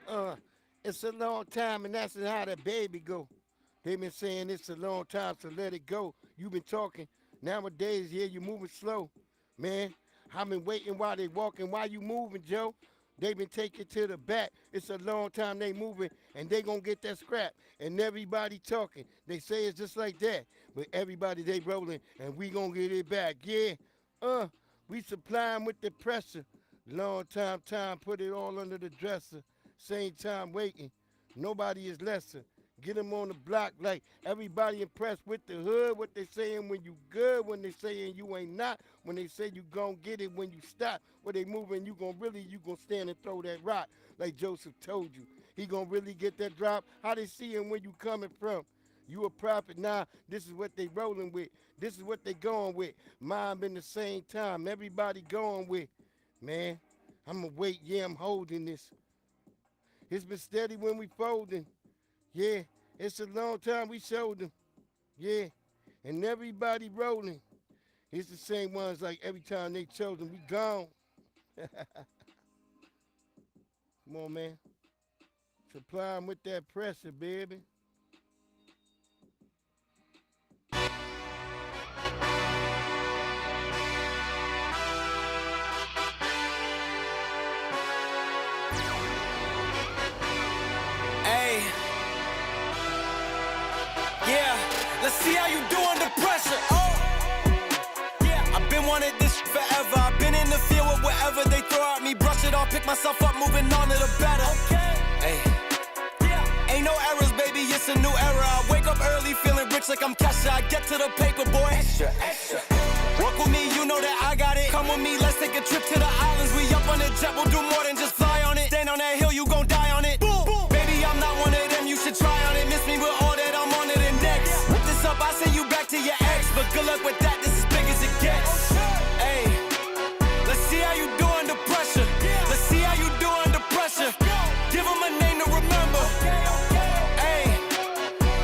Uh, it's a long time, and that's how that baby go. They been saying it's a long time, so let it go. You been talking. Nowadays, yeah, you moving slow. Man, I've been waiting while they walking. Why you moving, Joe? They been taking to the back. It's a long time they moving, and they gonna get that scrap. And everybody talking. They say it's just like that. But everybody, they rolling, and we gonna get it back. Yeah, uh, we supplying with the pressure. Long time, put it all under the dresser. Same time waiting. Nobody is lesser. Get them on the block like everybody impressed with the hood. What they saying when you good, when they saying you ain't not, when they say you gon' get it when you stop. Where they moving, you gon' stand and throw that rock like Joseph told you. He gon' really get that drop. How they see him where you coming from? You a prophet, nah, this is what they rolling with. This is what they going with. Mine been the same time, everybody going with. Man, I'ma wait, yeah, I'm holding this. It's been steady when we folding. Yeah, it's a long time we showed them. Yeah, and everybody rolling. It's the same ones like every time they chose them, we gone. Come on, man. Supply them with that pressure, baby. Hey, yeah, let's see how you do under pressure. Oh, yeah, I've been wanting this forever. I've been in the field with whatever they throw at me. Brush it off, pick myself up, moving on to the better. Okay, hey, yeah, ain't no errors, baby, it's a new era. I wake up early, feeling rich like I'm Kesha. I get to the paper, boy. Extra, extra. Work with me, you know that I got it. Come with me, let's take a trip to the islands. We up on the jet, we'll do more than just fly on it. Stand on that hill, you gon' die on it. Boom, boom. Baby, I'm not one of them, you should try on it. Miss me with all that, I'm on it and next. Whip this up, I send you back to your ex. But good luck with that, this is big as it gets. Hey, let's see how you do under pressure. Let's see how you do under pressure. Give them a name to remember. Hey,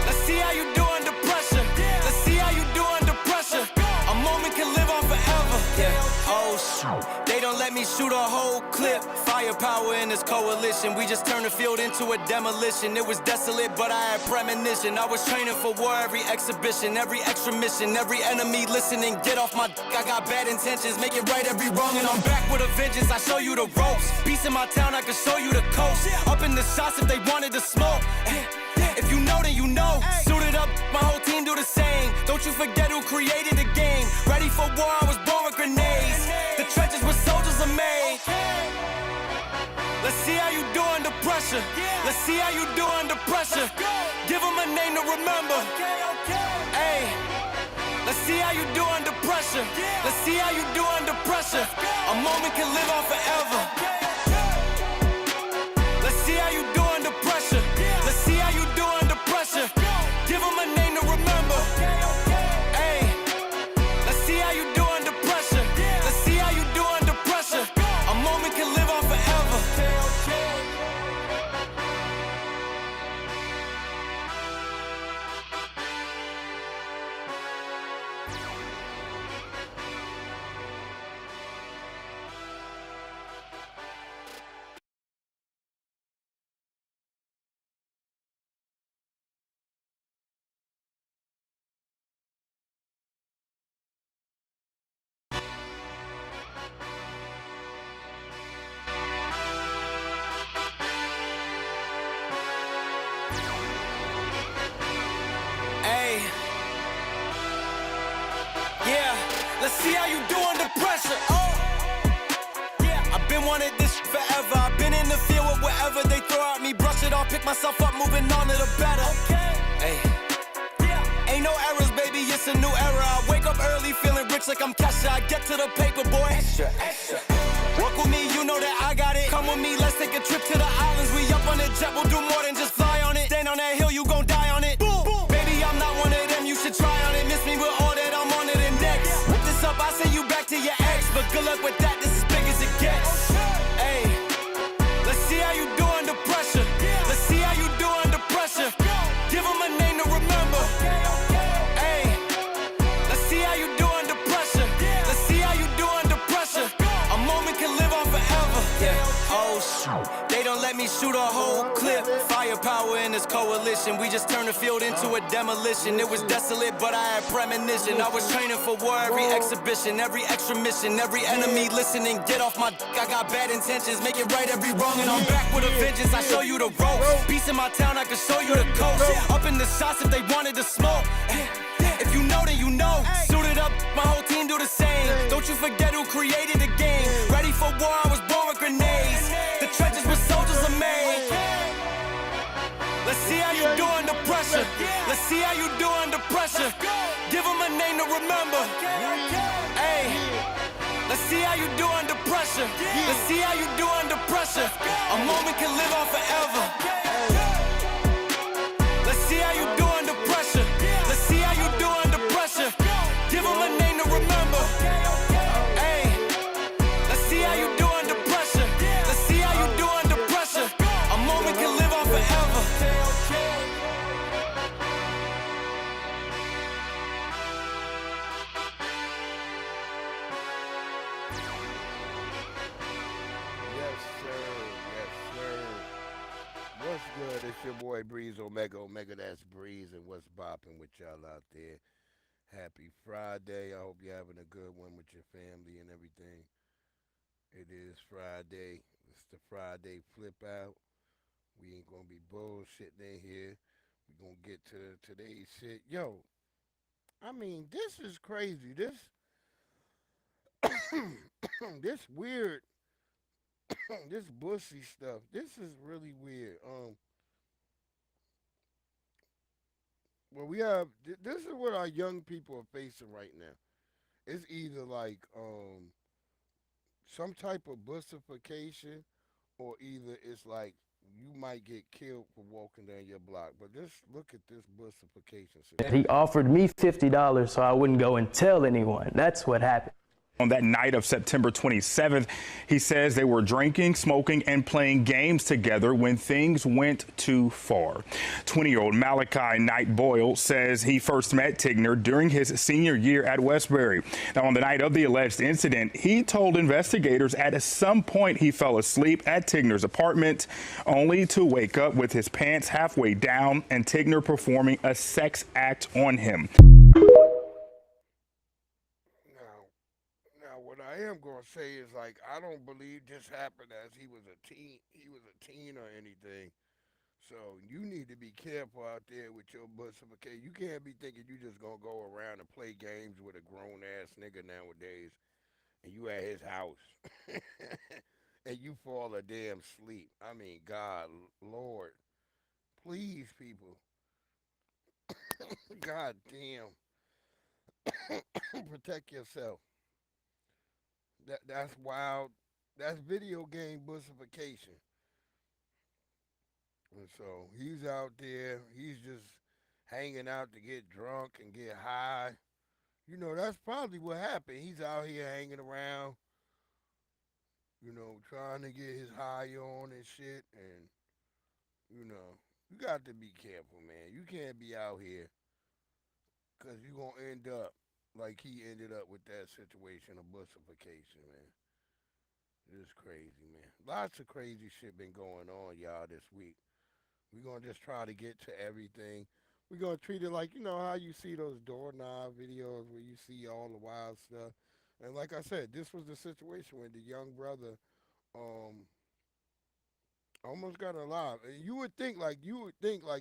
let's see how you do under pressure. Let's see how you do under pressure. A moment can live on forever. Yeah, oh shoot. They don't let me shoot a whole clip. Firepower in this coalition. We just turned the field into a demolition. It was desolate, but I had premonition. I was training for war, every exhibition, every extra mission, every enemy listening. Get off my I got bad intentions, make it right every wrong, and I'm back with a vengeance. I show you the ropes. Peace in my town, I can show you the coast. Up in the shots if they wanted to smoke. If you know, then you know. Suited up, my whole team do the same. Don't you forget who created the game. Ready for war, I was born with grenades. The trenches where soldiers are made. Let's see how you do under pressure. Let's see how you do under pressure. Give them a name to remember. Hey, let's see how you do under pressure. Let's see how you do under pressure. A moment can live on forever. Let's see how you do under pressure. Let's see how you do under pressure. Give them a name to remember. Hey, let's see how you do under pressure. Let's see how you do under pressure. A moment can live on forever. Hey, yeah, let's see how you do under pressure. Oh, yeah, I've been wanting this forever. I've been in the field with whatever they throw at me. Brush it off, pick myself up, moving on to the better. Okay, hey, yeah, ain't no errors, baby, it's a new era. I wake up early, feeling rich like I'm Kesha. I get to the paper, boy. Extra, extra. Work with me, you know that I got it. Come with me, let's take a trip to the islands. We up on the jet, we'll do more than just fly on it. Stand on that hill, you gon' die on it. Boom, boom. Baby, I'm not one of them, you should try on it. Miss me with all that, I'm on it and next. Whip this up, I send you back to your ex. But good luck with that, this is big as it gets. Hey, let's see how you do under pressure. Let's see how you do under pressure. Give them a name to remember. Hey, let's see how you do under pressure. Let's see how you do under pressure. A moment can live on forever. Yeah, oh shoot. They don't gonna let me shoot a whole clip. Firepower in this coalition. We just turned the field into a demolition. It was desolate, but I had premonition. I was training for war, every exhibition, every extra mission, every enemy listening. Get off my dick, I got bad intentions. Make it right every wrong, and I'm back with a vengeance. I show you the ropes. Peace in my town, I can show you the coast. Up in the shots if they wanted to smoke. If you know, then you know. Suited up, my whole team do the same. Don't you forget who created the game. Ready for war, I was born with grenades. The trenches where soldiers are made. Let's see how you do under pressure. Let's see how you do under pressure. Give them a name to remember. Hey, let's see how you do under pressure. Let's see how you do under pressure. A moment can live on forever. Let's see how you do under pressure. Let's see how you do under pressure. Give them a name to remember. Hey, let's see how you do under pressure. Let's see how you do under pressure. A moment can live on forever. Yes, sir. Yes, sir. What's good? It's your boy Breeze Omega. Omega, that's Breeze. And what's bopping with y'all out there? Happy Friday. I hope you're having a good one with your family and everything. It is Friday. It's the Friday flip out. We ain't gonna be bullshitting in here. We gonna get to today's shit. Yo, I mean, this is crazy. This this weird this bussy stuff. This is really weird. Well, we have this is what our young people are facing right now. It's either like some type of bussification, or either it's like you might get killed for walking down your block. But just look at this bussification situation. He offered me $50 so I wouldn't go and tell anyone. That's what happened. On that night of September 27th, he says they were drinking, smoking, and playing games together when things went too far. 20-year-old Malachi Knight Boyle says he first met Tigner during his senior year at Westbury. Now, on the night of the alleged incident, he told investigators at some point he fell asleep at Tigner's apartment, only to wake up with his pants halfway down and Tigner performing a sex act on him. What I am gonna say is, like, I don't believe this happened as he was a teen or anything. So you need to be careful out there with your bussification. You can't be thinking you just gonna go around and play games with a grown ass nigga nowadays, and you at his house, and you fall a damn sleep. I mean, God, Lord, please, people, God damn, protect yourself. That's wild. That's video game bussification. And so he's out there. He's just hanging out to get drunk and get high. You know, that's probably what happened. He's out here hanging around, trying to get his high on and shit. And, you got to be careful, man. You can't be out here because you're going to end up like he ended up with that situation of bussification, man. It's crazy, man. Lots of crazy shit been going on, y'all, this week. We're going to just try to get to everything. We're going to treat it like, how you see those doorknob videos where you see all the wild stuff. And like I said, this was the situation where the young brother almost got alive. And you would think like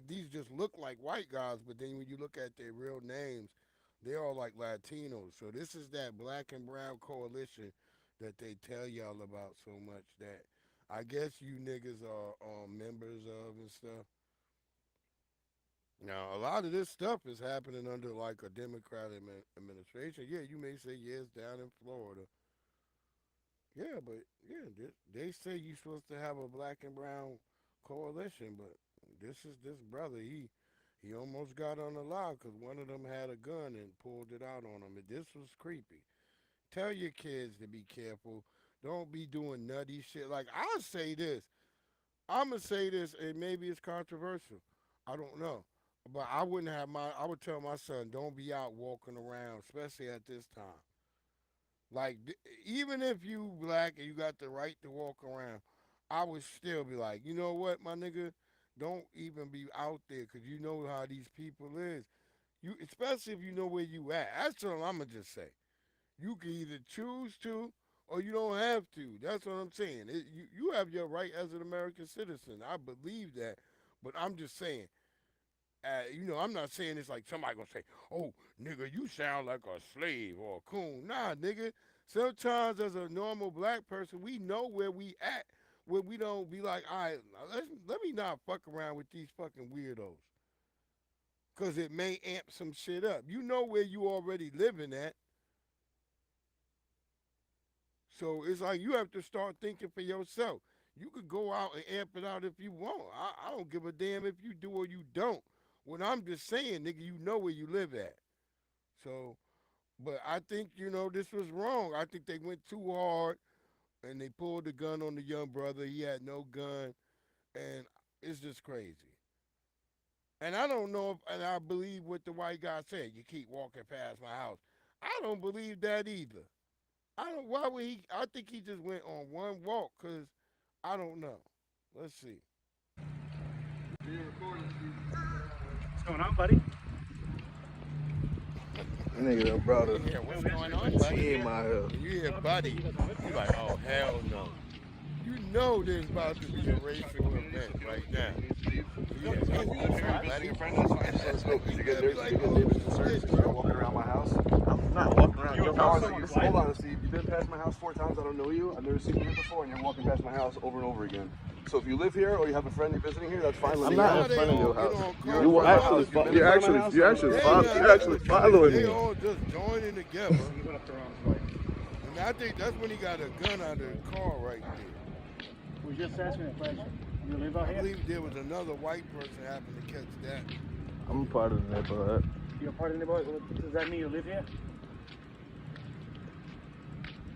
these just look like white guys, but then when you look at their real names, they're all like Latinos. So this is that black and brown coalition that they tell y'all about so much that I guess you niggas are members of and stuff. Now, a lot of this stuff is happening under like a Democratic administration. Yeah, you may say, yes, down in Florida. Yeah, but yeah, they say you're supposed to have a black and brown coalition, but this brother, he almost got on the line because one of them had a gun and pulled it out on him. And this was creepy. Tell your kids to be careful. Don't be doing nutty shit. Like, I'll say this. I'm going to say this, and maybe it's controversial. I don't know. But I would tell my son, don't be out walking around, especially at this time. Like, even if you black and you got the right to walk around, I would still be like, you know what, my nigga, don't even be out there because you know how these people is. You, especially if you know where you at. That's all I'ma just say. You can either choose to or you don't have to. That's what I'm saying. You have your right as an American citizen. I believe that, but I'm just saying. I'm not saying it's like somebody gonna say, "Oh, nigga, you sound like a slave or a coon." Nah, nigga. Sometimes as a normal black person, we know where we at, where we don't be like, "All right, let me not fuck around with these fucking weirdos," cause it may amp some shit up. You know where you already living at, so it's like you have to start thinking for yourself. You could go out and amp it out if you want. I don't give a damn if you do or you don't. What I'm just saying, nigga, you know where you live at. So, but I think, this was wrong. I think they went too hard and they pulled the gun on the young brother. He had no gun, and it's just crazy. And I don't know if, and I believe what the white guy said. You keep walking past my house. I don't believe that either. I don't. Why would he? I think he just went on one walk because I don't know. Let's see. What's going on, buddy? Nigga done brought a Yeah, what's going on, buddy? team out here. You hear buddy, you like, oh, hell no. You know there's about to be a racial event right now. Yeah, buddy. Let's go. You get Be there. like, You get oh, neighbors and search. shit, You're bro. walking around my house. I'm not walking around your house. Hold on, Steve. You've been past my house 4 times. I don't know you. I've never seen you here before, and you're walking past my house over and over again. So if you live here or you have a friend you're visiting here, that's fine. I'm not in front of your house. You're actually following They me. all just joining together. And I think that's when he got a gun out of the car right there. We just asking a question. You live out I here? believe there was another white person happened to catch that. I'm a part of the neighborhood. You're part of the neighborhood. Does that mean you live here?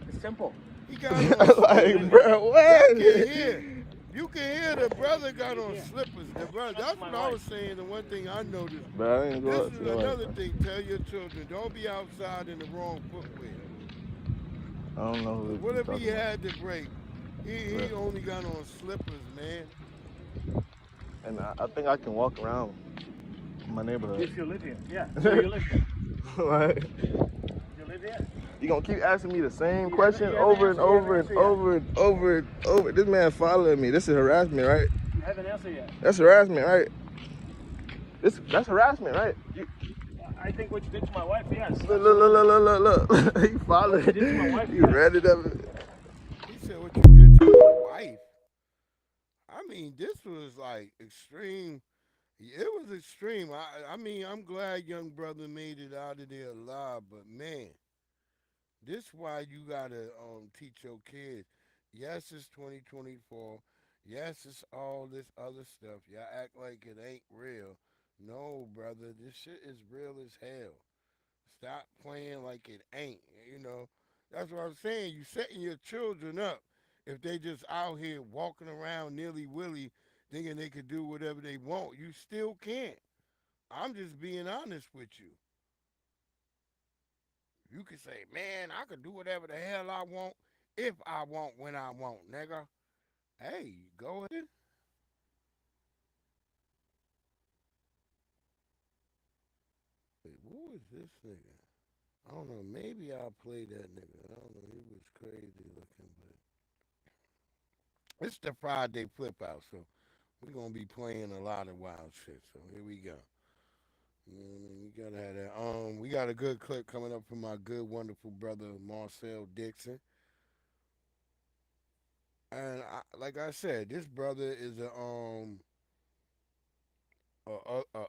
It's simple. He got on Like, bro, what? You can hear the brother got on slippers. The brother, that's what I was saying. The one thing I noticed. Bro, I ain't This going is to another thing. Tell your children, don't be outside in the wrong footwear. I don't know who What if he had the break? He only got on slippers, man. And I think I can walk around my neighborhood. If you live here. Yeah. So you live here. Like, You live here? you gonna keep asking me the same question over and over and over and over and over. This man following me. This is harassment, right? You haven't answered yet. That's harassment, right? That's harassment, right? I think what you did to my wife, yes. Look. He followed. What you did to my wife, You read it up. He said what you did to your wife. I mean, this was like extreme. It was extreme. I mean, I'm glad young brother made it out of there alive, but man, this why you gotta teach your kids. Yes, it's 2024. Yes, it's all this other stuff. Y'all act like it ain't real. No, brother, this shit is real as hell. Stop playing like it ain't. That's what I'm saying. You setting your children up if they just out here walking around nilly willy, thinking they could do whatever they want. You still can't. I'm just being honest with you. You can say, man, I could do whatever the hell I want if I want when I want, nigga. Hey, go ahead. Wait, who is this nigga? I don't know. Maybe I'll play that nigga. I don't know. He was crazy looking, but it's the Friday flip out, so we're gonna be playing a lot of wild shit. So here we go. You know what I mean? We gotta have that. We got a good clip coming up from my good, wonderful brother Marcel Dixon. And like I said, this brother is a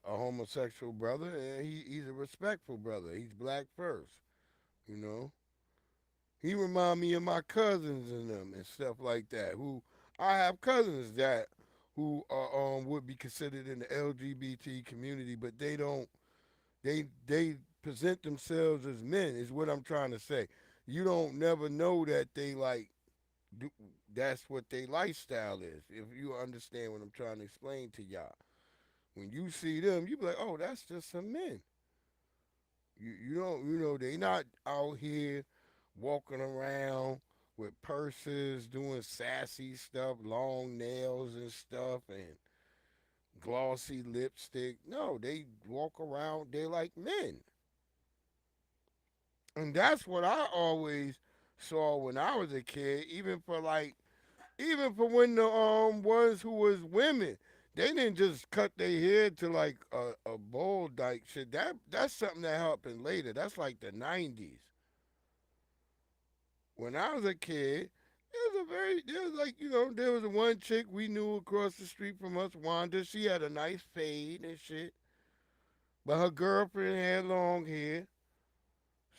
homosexual brother, and he's a respectful brother. He's black first, you know. He remind me of my cousins and them and stuff like that. Who I have cousins that who are would be considered in the LGBT community, but they don't. They present themselves as men. Is what I'm trying to say. You don't never know that they like. That's what their lifestyle is. If you understand what I'm trying to explain to y'all. When you see them, you be like, oh, that's just some men. You don't, they not out here walking around with purses, doing sassy stuff, long nails and stuff, and glossy lipstick. No, they walk around, they like men. And that's what I always saw when I was a kid, even for when the ones who was women, they didn't just cut their hair to like a bowl like shit. That's something that happened later. That's like the 90s. When I was a kid, there was like, there was one chick we knew across the street from us, Wanda. She had a nice fade and shit. But her girlfriend had long hair.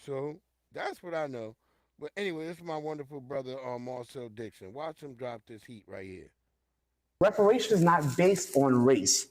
So that's what I know. But anyway, this is my wonderful brother, Marcel Dixon. Watch him drop this heat right here. Reparation is not based on race.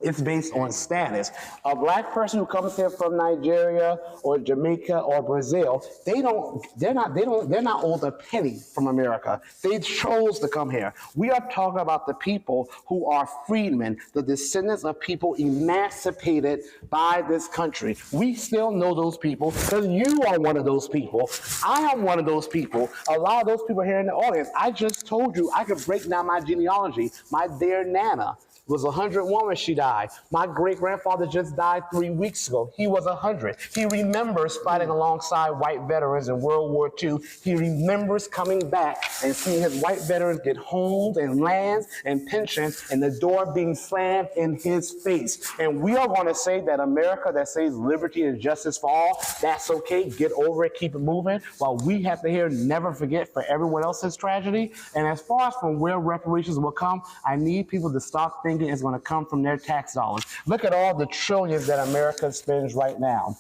It's based on status. A black person who comes here from Nigeria or Jamaica or Brazil, they're not owed a penny from America. They chose to come here. We are talking about the people who are freedmen, the descendants of people emancipated by this country. We still know those people because you are one of those people. I am one of those people. A lot of those people here in the audience, I just told you I could break down my genealogy. My dear Nana was 101 when she died. My great-grandfather just died 3 weeks ago. He was 100. He remembers fighting alongside white veterans in World War II. He remembers coming back and seeing his white veterans get homes and lands and pensions and the door being slammed in his face. And we are going to say that America that says liberty and justice for all, that's okay, get over it, keep it moving, while we have to hear never forget for everyone else's tragedy. And as far as from where reparations will come, I need people to stop thinking it's going to come from their tax dollars. Look at all the trillions that America spends right now.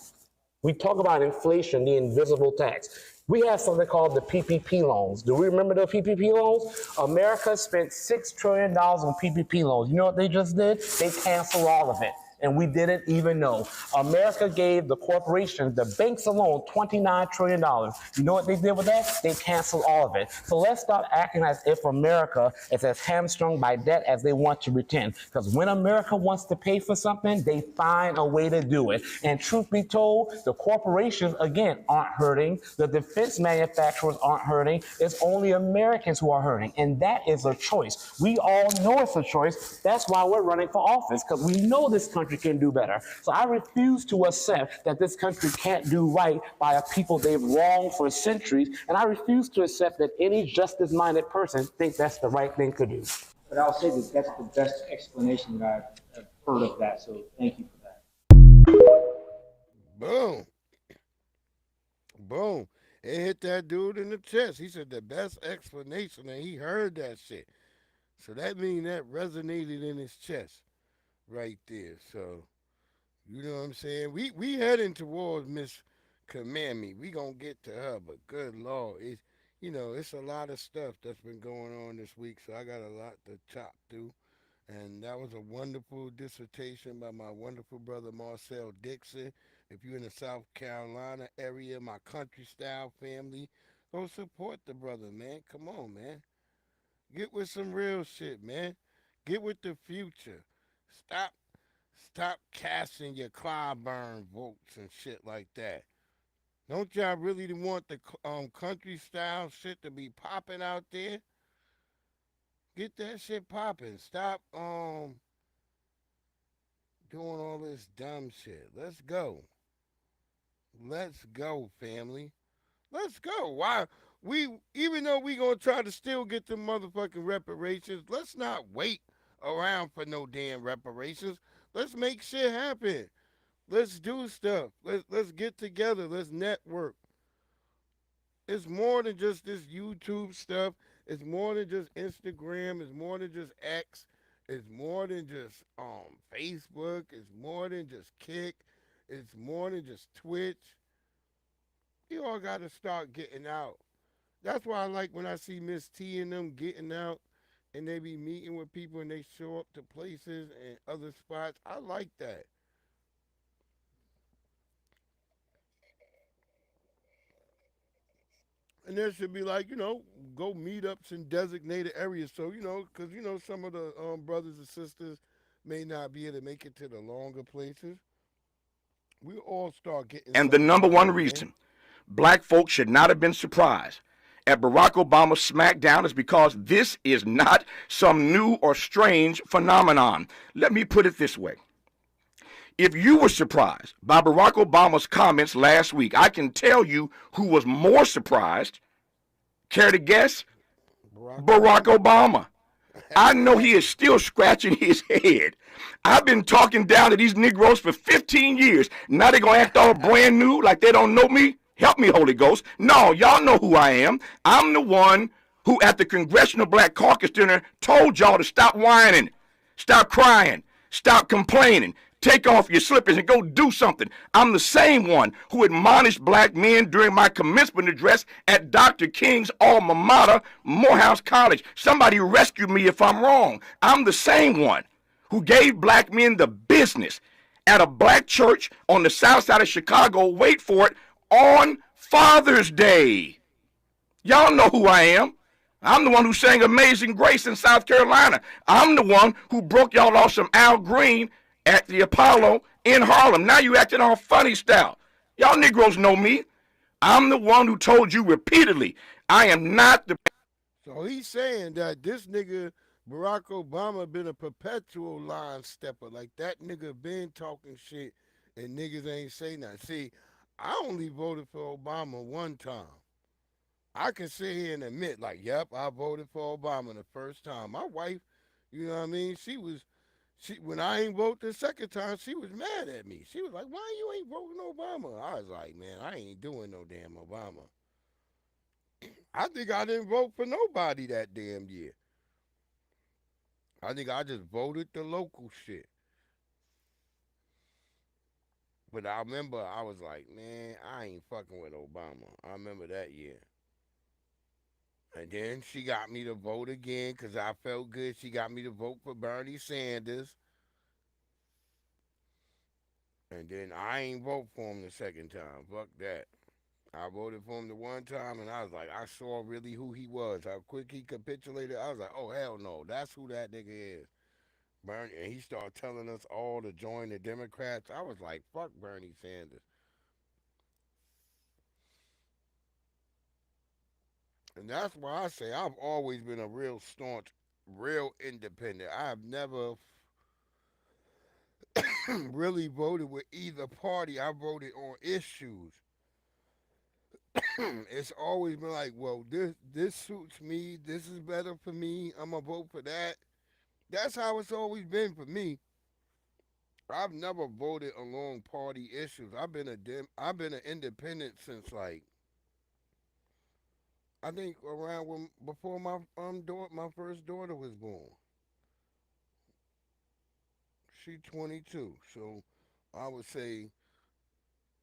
We talk about inflation, the invisible tax. We have something called the PPP loans. Do we remember the PPP loans? America spent $6 trillion on PPP loans. You know what they just did? They canceled all of it. And we didn't even know. America gave the corporations, the banks alone, $29 trillion. You know what they did with that? They canceled all of it. So let's stop acting as if America is as hamstrung by debt as they want to pretend. Because when America wants to pay for something, they find a way to do it. And truth be told, the corporations, again, aren't hurting. The defense manufacturers aren't hurting. It's only Americans who are hurting. And that is a choice. We all know it's a choice. That's why we're running for office, because we know this country can do better. So I refuse to accept that this country can't do right by a people they've wronged for centuries, and I refuse to accept that any justice-minded person thinks that's the right thing to do. But I'll say that that's the best explanation that I've heard of that, so thank you for that. Boom. Boom. It hit that dude in the chest. He said the best explanation, and he heard that shit. So that means that resonated in his chest right there. So, you know what I'm saying? We heading towards Miss Kamami. We gonna get to her, but good Lord, it's a lot of stuff that's been going on this week, so I got a lot to chop through. And that was a wonderful dissertation by my wonderful brother Marcel Dixon. If you're in the South Carolina area, my country style family, go support the brother, man. Come on, man. Get with some real shit, man. Get with the future. Stop casting your Clyburn votes and shit like that. Don't y'all really want the country style shit to be popping out there? Get that shit popping. Stop doing all this dumb shit. Let's go. Let's go, family. Let's go. Why even though we gonna try to still get the motherfucking reparations, let's not wait around for no damn reparations. Let's make shit happen. Let's do stuff. Let's get together. Let's network. It's more than just this YouTube stuff. It's more than just Instagram. It's more than just X. It's more than just Facebook. It's more than just Kick. It's more than just Twitch. You all got to start getting out. That's why I like when I see Miss T and them getting out and they be meeting with people and they show up to places and other spots. I like that. And there should be like, go meetups in designated areas. So, because, some of the brothers and sisters may not be able to make it to the longer places. We all start getting. And the number one reason black folks should not have been surprised at Barack Obama's smackdown is because this is not some new or strange phenomenon. Let me put it this way. If you were surprised by Barack Obama's comments last week, I can tell you who was more surprised. Care to guess? Barack Obama. I know he is still scratching his head. I've been talking down to these Negroes for 15 years. Now they're going to act all brand new like they don't know me? Help me, Holy Ghost. No, y'all know who I am. I'm the one who at the Congressional Black Caucus dinner told y'all to stop whining, stop crying, stop complaining. Take off your slippers and go do something. I'm the same one who admonished black men during my commencement address at Dr. King's alma mater, Morehouse College. Somebody rescue me if I'm wrong. I'm the same one who gave black men the business at a black church on the south side of Chicago, wait for it, on Father's Day. Y'all know who I am. I'm the one who sang Amazing Grace in South Carolina. I'm the one who broke y'all off some Al Green at the Apollo in Harlem. Now you acting all funny style. Y'all Negroes know me. I'm the one who told you repeatedly, I am not the... So he's saying that this nigga, Barack Obama, been a perpetual line stepper. Like that nigga been talking shit and niggas ain't say nothing. See, I only voted for Obama one time. I can sit here and admit, like, yep, I voted for Obama the first time. My wife, you know what I mean? When I ain't vote the second time, she was mad at me. She was like, why you ain't voting Obama? I was like, man, I ain't doing no damn Obama. I think I didn't vote for nobody that damn year. I think I just voted the local shit. But I remember I was like, man, I ain't fucking with Obama. I remember that year. And then she got me to vote again because I felt good. She got me to vote for Bernie Sanders. And then I ain't vote for him the second time. Fuck that. I voted for him the one time, and I was like, I saw really who he was, how quick he capitulated. I was like, oh, hell no, that's who that nigga is. Bernie, and he started telling us all to join the Democrats. I was like, fuck Bernie Sanders. And that's why I say I've always been a real staunch, real independent. I have never really voted with either party. I voted on issues. It's always been like, well, this suits me. This is better for me. I'm gonna vote for that. That's how it's always been for me. I've never voted along party issues. I've been an independent since like I think around when before my first daughter was born. She's 22, so I would say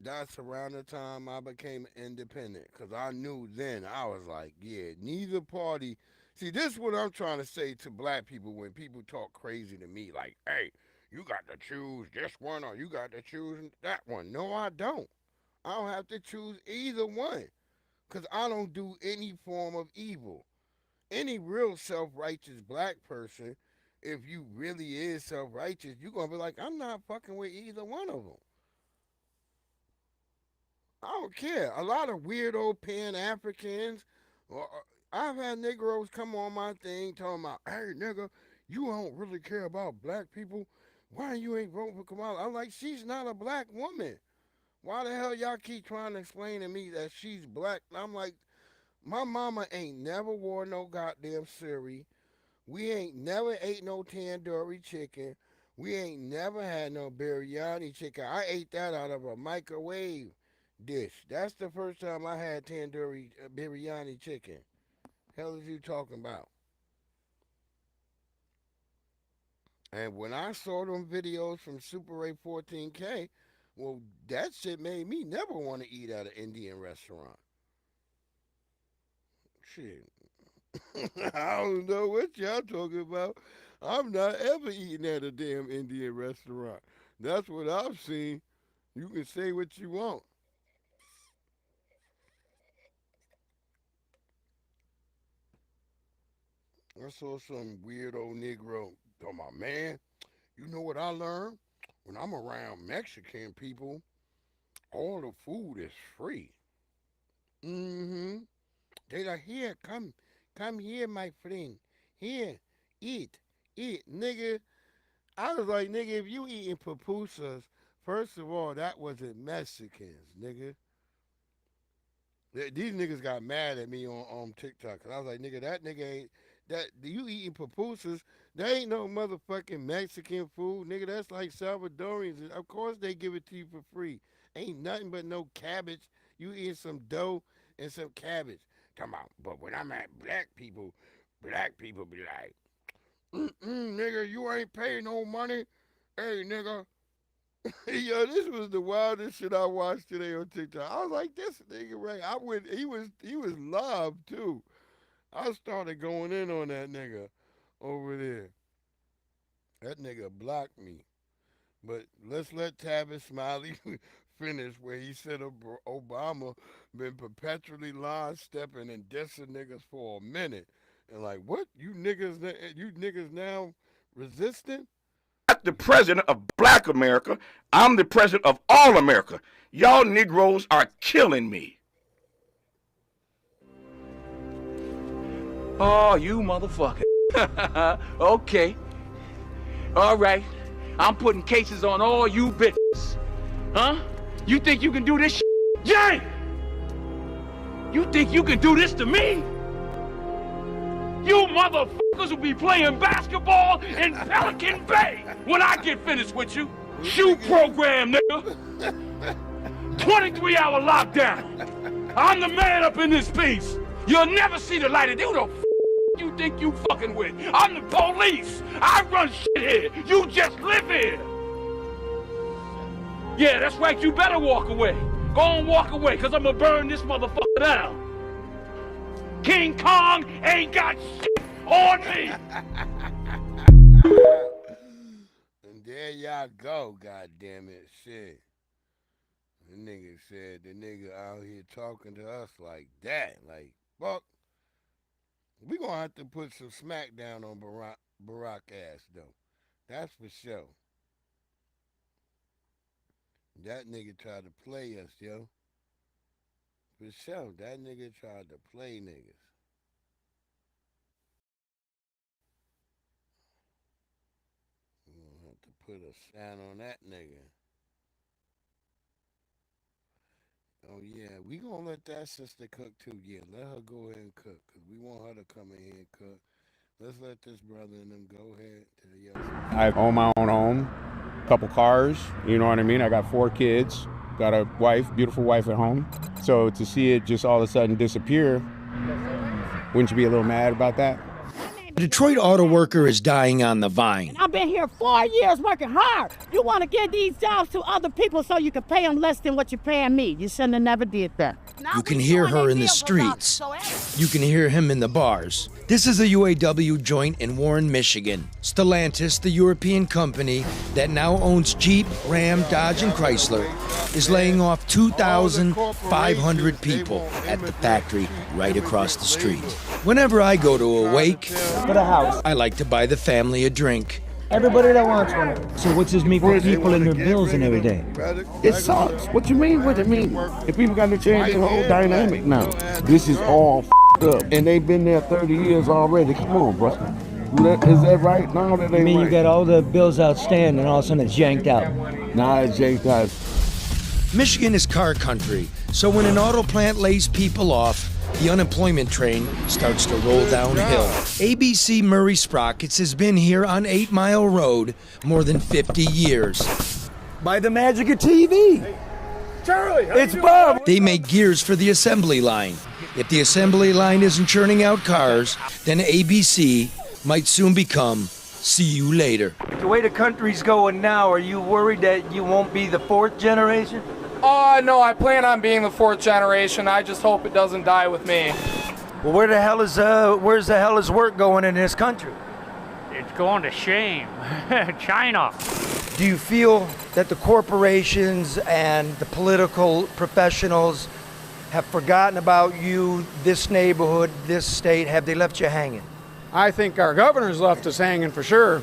that's around the time I became independent because I knew then I was like, yeah, neither party. See, this is what I'm trying to say to black people when people talk crazy to me, like, hey, you got to choose this one or you got to choose that one. No, I don't. I don't have to choose either one because I don't do any form of evil. Any real self-righteous black person, if you really is self-righteous, you're going to be like, I'm not fucking with either one of them. I don't care. A lot of weirdo Pan-Africans, I've had Negroes come on my thing talking about, hey, nigga, you don't really care about black people. Why you ain't voting for Kamala? I'm like, she's not a black woman. Why the hell y'all keep trying to explain to me that she's black? I'm like, my mama ain't never wore no goddamn Siri. We ain't never ate no tandoori chicken. We ain't never had no biryani chicken. I ate that out of a microwave dish. That's the first time I had tandoori biryani chicken. Hell is you talking about? And when I saw them videos from Super 8 14K, well, that shit made me never want to eat at an Indian restaurant. Shit. I don't know what y'all talking about. I'm not ever eating at a damn Indian restaurant. That's what I've seen. You can say what you want. I saw some weird old Negro talking about, man, you know what I learned? When I'm around Mexican people, all the food is free. Mm-hmm. They like, here, come here, my friend. Here, eat, nigga. I was like, nigga, if you eating pupusas, first of all, that wasn't Mexicans, nigga. These niggas got mad at me on TikTok. Cause I was like, nigga, that nigga ain't, that, you eating pupusas, that ain't no motherfucking Mexican food, nigga. That's like Salvadorians. Of course they give it to you for free. Ain't nothing but no cabbage. You eating some dough and some cabbage. Come on, but when I'm at black people be like, nigga, you ain't paying no money. Hey, nigga. Yo, this was the wildest shit I watched today on TikTok. I was like, this nigga, right? He was live too. I started going in on that nigga over there. That nigga blocked me. But let's let Tavis Smiley finish where he said Obama been perpetually line-stepping and dissing niggas for a minute. And like, what? You niggas now resisting? I'm the president of Black America. I'm the president of all America. Y'all Negroes are killing me. Oh, you motherfucker. Okay. All right. I'm putting cases on all you bitches. Huh? You think you can do this shit? Jay! You think you can do this to me? You motherfuckers will be playing basketball in Pelican Bay when I get finished with you. Shoot program, nigga. 23-hour lockdown. I'm the man up in this piece. You'll never see the light of day. Who the f you think you fucking with? I'm the police. I run shit here. You just live here. Yeah, that's right. You better walk away. Go on, walk away, because I'm going to burn this motherfucker down. King Kong ain't got shit on me. And there y'all go, goddamn it, shit. The nigga said the nigga out here talking to us like that, like, fuck. We gonna have to put some smack down on Barack ass though. That's for sure. That nigga tried to play us, yo. For sure, that nigga tried to play niggas. We gonna have to put a sign on that nigga. Oh yeah, we gonna let that sister cook too. Yeah, let her go ahead and cook, cause we want her to come in here and cook. Let's let this brother and them go ahead to the I own my own home, couple cars, you know what I mean? I got 4 kids, got a wife, beautiful wife at home. So to see it just all of a sudden disappear, wouldn't you be a little mad about that? A Detroit auto worker is dying on the vine. And I've been here 4 years working hard. You want to give these jobs to other people so you can pay them less than what you're paying me. You shouldn't have never did that. You can hear her in the streets. You can hear him in the bars. This is a UAW joint in Warren, Michigan. Stellantis, the European company that now owns Jeep, Ram, Dodge, and Chrysler, is laying off 2,500 people at the factory right across the street. Whenever I go to a wake, I like to buy the family a drink. Everybody that wants one. So what's this mean for people and their bills and everything? It sucks. What you mean? What it mean? If people got to change the whole dynamic now. This is all up, and they've been there 30 years already. Come on, bro. Is that right? No, that ain't I mean, right. you got all the bills outstanding, and all of a sudden it's yanked out. Nah, it's yanked out. Michigan is car country, so when an auto plant lays people off, the unemployment train starts to roll downhill. ABC Murray Sprockets has been here on 8 Mile Road more than 50 years. By the magic of TV. Charlie, it's Bob. They make gears for the assembly line. If the assembly line isn't churning out cars, then ABC might soon become see you later. The way the country's going now, are you worried that you won't be the 4th generation? No, I plan on being the 4th generation. I just hope it doesn't die with me. Well, where's the hell is work going in this country? It's going to shame. China. Do you feel that the corporations and the political professionals have forgotten about you, this neighborhood, this state? Have they left you hanging? I think our governor's left us hanging for sure.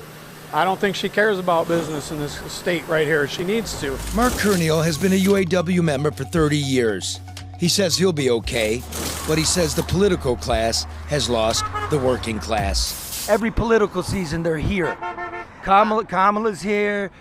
I don't think she cares about business in this state right here. She needs to. Mark Kerniel has been a UAW member for 30 years. He says he'll be okay, but he says the political class has lost the working class. Every political season, they're here. Kamala's here,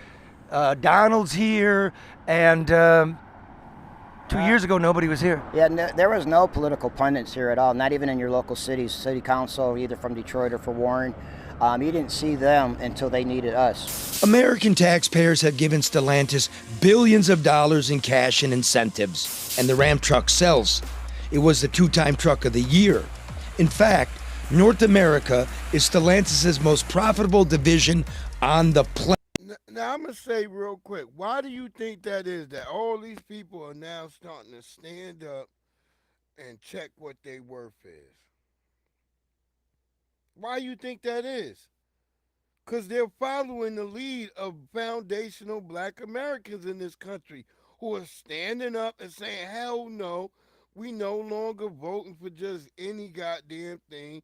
Donald's here, and 2 years ago, nobody was here. Yeah, there was no political pundits here at all, not even in your local cities, city council, either from Detroit or for Warren. You didn't see them until they needed us. American taxpayers have given Stellantis billions of dollars in cash and incentives, and the Ram truck sells. It was the 2-time truck of the year. In fact, North America is Stellantis' most profitable division on the planet. Now, I'm going to say real quick, why do you think that is, that all these people are now starting to stand up and check what their worth is? Why you think that is? Because they're following the lead of foundational black Americans in this country who are standing up and saying, hell no, we no longer voting for just any goddamn thing.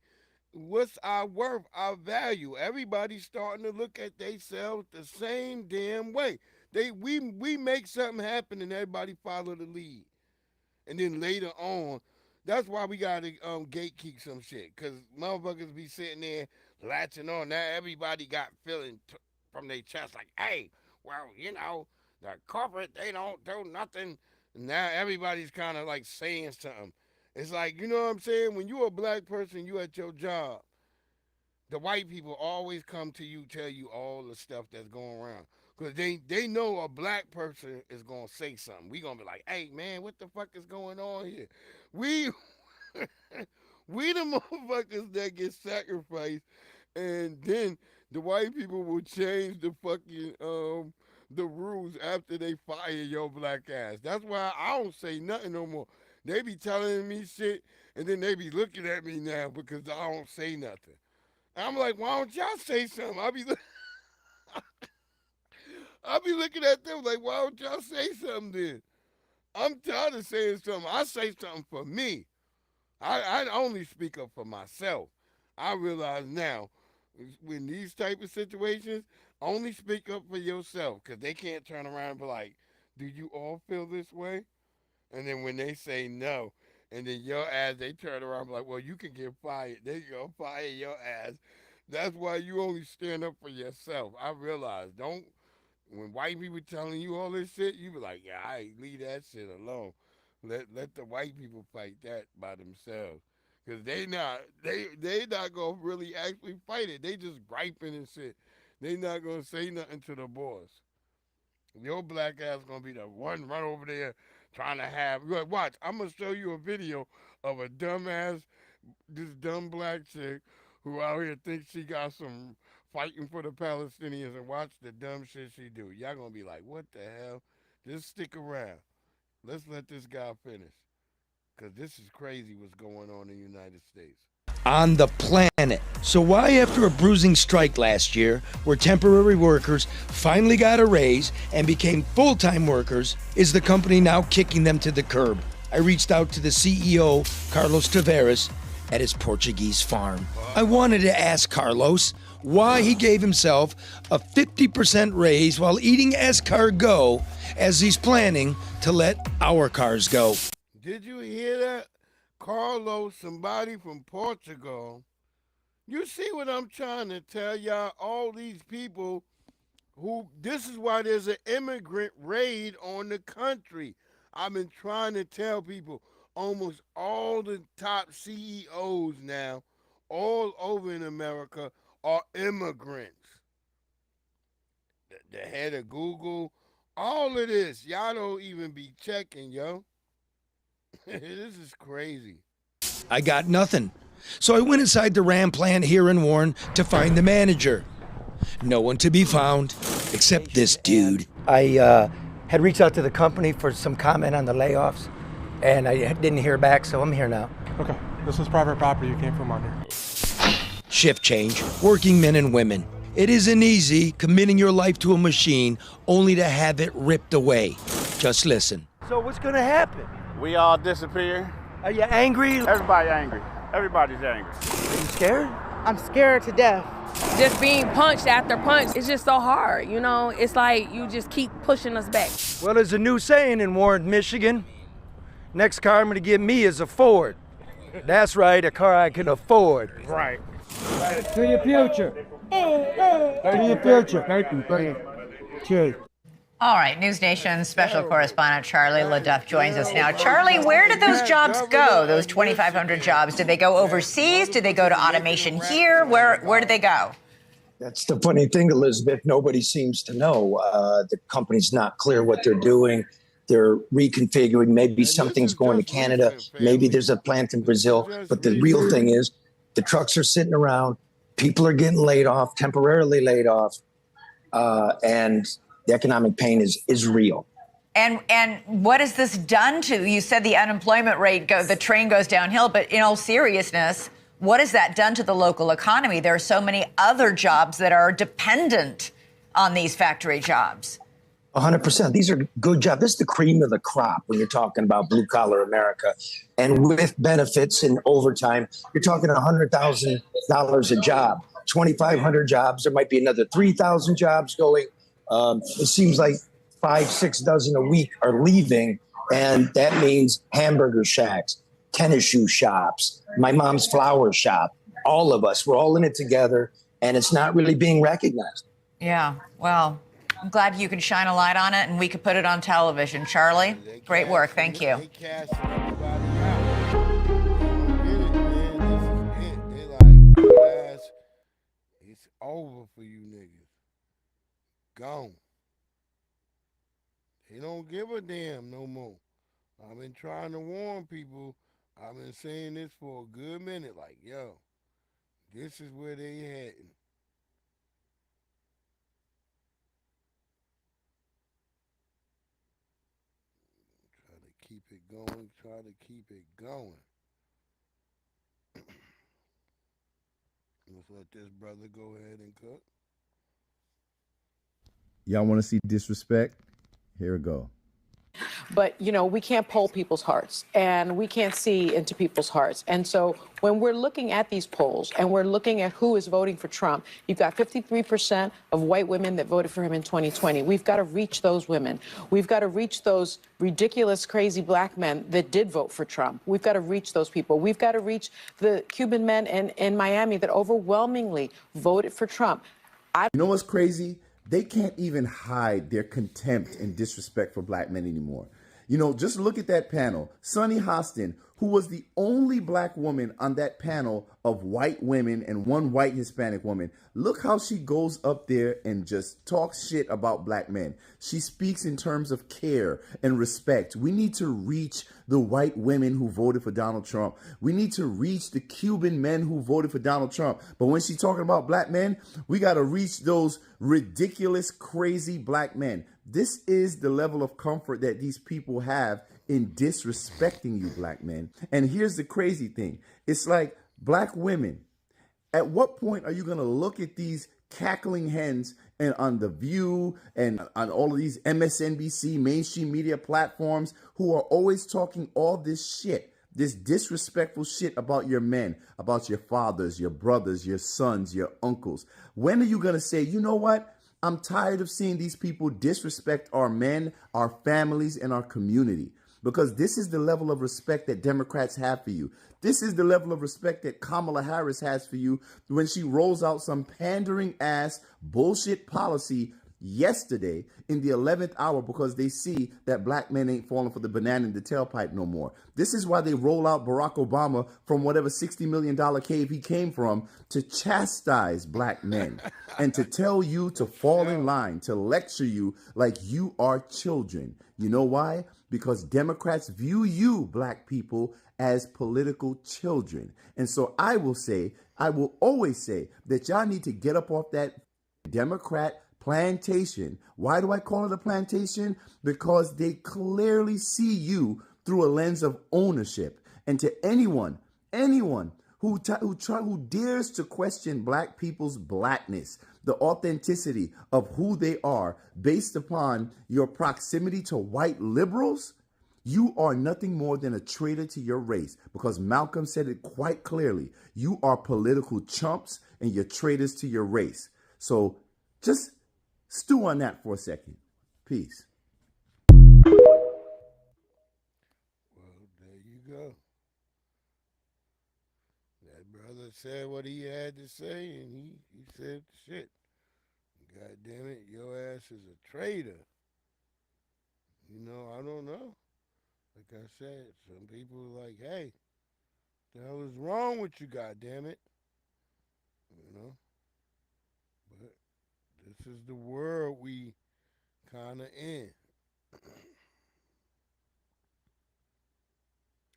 What's our worth, our value? Everybody's starting to look at themselves the same damn way. We make something happen and everybody follow the lead. And then later on, that's why we got to gatekeep some shit, because motherfuckers be sitting there latching on. Now everybody got feeling from their chest like, hey, well, you know, the corporate, they don't do nothing. Now everybody's kind of like saying something. It's like, you know what I'm saying? When you're a black person, you at your job, the white people always come to you, tell you all the stuff that's going around. Because they know a black person is going to say something. We going to be like, hey, man, what the fuck is going on here? We the motherfuckers that get sacrificed, and then the white people will change the fucking the rules after they fire your black ass. That's why I don't say nothing no more. They be telling me shit, and then they be looking at me now because I don't say nothing. And I'm like, why don't y'all say something? I be looking at them like, why don't y'all say something then? I'm tired of saying something. I say something for me. I only speak up for myself. I realize now, when these type of situations, only speak up for yourself, because they can't turn around and be like, do you all feel this way? And then when they say no, and then your ass, they turn around and be like, well, you can get fired. They gonna fire your ass. That's why you only stand up for yourself. I realize, when white people telling you all this shit, you be like, yeah, leave that shit alone. Let the white people fight that by themselves. Because they not going to really actually fight it. They just griping and shit. They not going to say nothing to the boss. Your black ass going to be the one run over there trying to have, watch, I'm going to show you a video of a this dumb black chick who out here thinks she got some fighting for the Palestinians, and watch the dumb shit she do. Y'all gonna be like, what the hell? Just stick around. Let's let this guy finish. Because this is crazy what's going on in the United States. On the planet. So why, after a bruising strike last year, where temporary workers finally got a raise and became full-time workers, is the company now kicking them to the curb? I reached out to the CEO, Carlos Tavares, at his Portuguese farm. I wanted to ask Carlos why he gave himself a 50% raise while eating escargot, as he's planning to let our cars go. Did you hear that? Carlos, somebody from Portugal. You see what I'm trying to tell y'all? All these people this is why there's an immigrant raid on the country. I've been trying to tell people, almost all the top CEOs now, all over in America, are immigrants. The head of Google, all of this, y'all don't even be checking, yo. This is crazy. I got nothing. So I went inside the Ram plant here in Warren to find the manager. No one to be found except this dude. I had reached out to the company for some comment on the layoffs, and I didn't hear back, so I'm here now. Okay, this is private property. You can't film on here. Shift change, working men and women. It isn't easy committing your life to a machine only to have it ripped away. Just listen. So what's gonna happen? We all disappear. Are you angry? Everybody angry. Everybody's angry. Are you scared? I'm scared to death. Just being punched after punch, it's just so hard, you know? It's like you just keep pushing us back. Well, there's a new saying in Warren, Michigan. Next car I'm going to get me is a Ford. That's right, a car I can afford. Right. To your future. To your future. Thank you. Cheers. All right, News Nation special correspondent Charlie LaDuff joins us now. Charlie, where did those jobs go? Those 2,500 jobs? Did they go overseas? Did they go to automation here? Where did they go? That's the funny thing, Elizabeth. Nobody seems to know. The company's not clear what they're doing. They're reconfiguring. Maybe something's going to Canada. Maybe there's a plant in Brazil. But the real thing is the trucks are sitting around. People are getting laid off, temporarily laid off. And the economic pain is real. And what has this done to, you said the unemployment rate, the train goes downhill, but in all seriousness, what has that done to the local economy? There are so many other jobs that are dependent on these factory jobs. 100%. These are good jobs. This is the cream of the crop when you're talking about blue collar America. And with benefits and overtime, you're talking $100,000 a job, 2,500 jobs. There might be another 3,000 jobs going. It seems like 5-6 dozen a week are leaving. And that means hamburger shacks, tennis shoe shops, my mom's flower shop, all of us, we're all in it together. And it's not really being recognized. Yeah, well, I'm glad you can shine a light on it and we could put it on television. Charlie, great work. Thank you. It's over for you niggas. Gone. They don't give a damn no more. I've been trying to warn people. I've been saying this for a good minute. Like, yo, this is where they heading. Try to keep it going. Try to keep it going. Let's let this brother go ahead and cook. Y'all want to see disrespect? Here we go. But, you know, we can't poll people's hearts and we can't see into people's hearts. And so when we're looking at these polls and we're looking at who is voting for Trump, you've got 53% of white women that voted for him in 2020. We've got to reach those women. We've got to reach those ridiculous, crazy black men that did vote for Trump. We've got to reach those people. We've got to reach the Cuban men in Miami that overwhelmingly voted for Trump. You know what's crazy? They can't even hide their contempt and disrespect for black men anymore. You know, just look at that panel. Sunny Hostin, who was the only black woman on that panel of white women and one white Hispanic woman. Look how she goes up there and just talks shit about black men. She speaks in terms of care and respect. We need to reach the white women who voted for Donald Trump. We need to reach the Cuban men who voted for Donald Trump. But when she's talking about black men, we got to reach those ridiculous, crazy black men. This is the level of comfort that these people have in disrespecting you, black men. And here's the crazy thing. It's like black women. At what point are you going to look at these cackling hens and on The View and on all of these MSNBC mainstream media platforms who are always talking all this shit, this disrespectful shit about your men, about your fathers, your brothers, your sons, your uncles? When are you going to say, you know what? I'm tired of seeing these people disrespect our men, our families, and our community. Because this is the level of respect that Democrats have for you. This is the level of respect that Kamala Harris has for you when she rolls out some pandering ass bullshit policy yesterday in the 11th hour because they see that black men ain't falling for the banana in the tailpipe no more. This is why they roll out Barack Obama from whatever $60 million cave he came from to chastise black men and to tell you to fall in line, to lecture you like you are children. You know why? Because Democrats view you, black people, as political children. And so I will always say that y'all need to get up off that Democrat plantation. Why do I call it a plantation? Because they clearly see you through a lens of ownership. And to anyone who dares to question black people's blackness, the authenticity of who they are based upon your proximity to white liberals, you are nothing more than a traitor to your race, because Malcolm said it quite clearly. You are political chumps and you're traitors to your race. So just stew on that for a second. Peace. Well, go. That brother said what he had to say, and he said shit. God damn it, your ass is a traitor. You know, I don't know. Like I said, some people are like, hey, the hell is wrong with you, God damn it? You know? But this is the world we kind of in.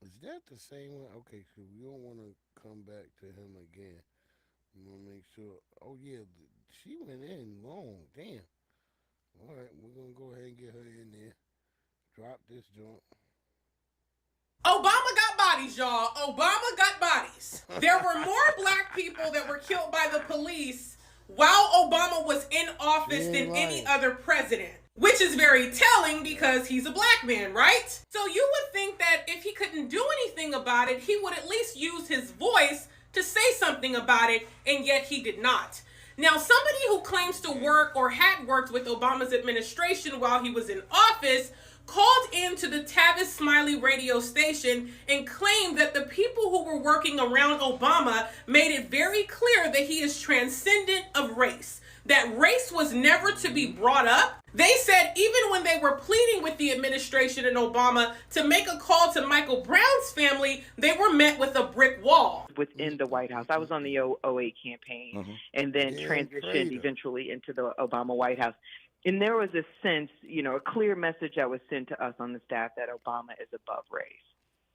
Is that the same one? Okay, so we don't want to come back to him again. We want to make sure. Oh, yeah, she went in long. Damn. All right, we're going to go ahead and get her in there. Drop this joint. Obama got bodies, y'all. Obama got bodies. There were more black people that were killed by the police while Obama was in office than any other president. Which is very telling because he's a black man, right? So you would think that if he couldn't do anything about it, he would at least use his voice to say something about it, and yet he did not. Now, somebody who claims to work or had worked with Obama's administration while he was in office called into the Tavis Smiley radio station and claimed that the people who were working around Obama made it very clear that he is transcendent of race, that race was never to be brought up. They said even when they were pleading with the administration and Obama to make a call to Michael Brown's family, they were met with a brick wall. Within the White House. I was on the 08 campaign and then transitioned eventually into the Obama White House. And there was a sense, you know, a clear message that was sent to us on the staff that Obama is above race,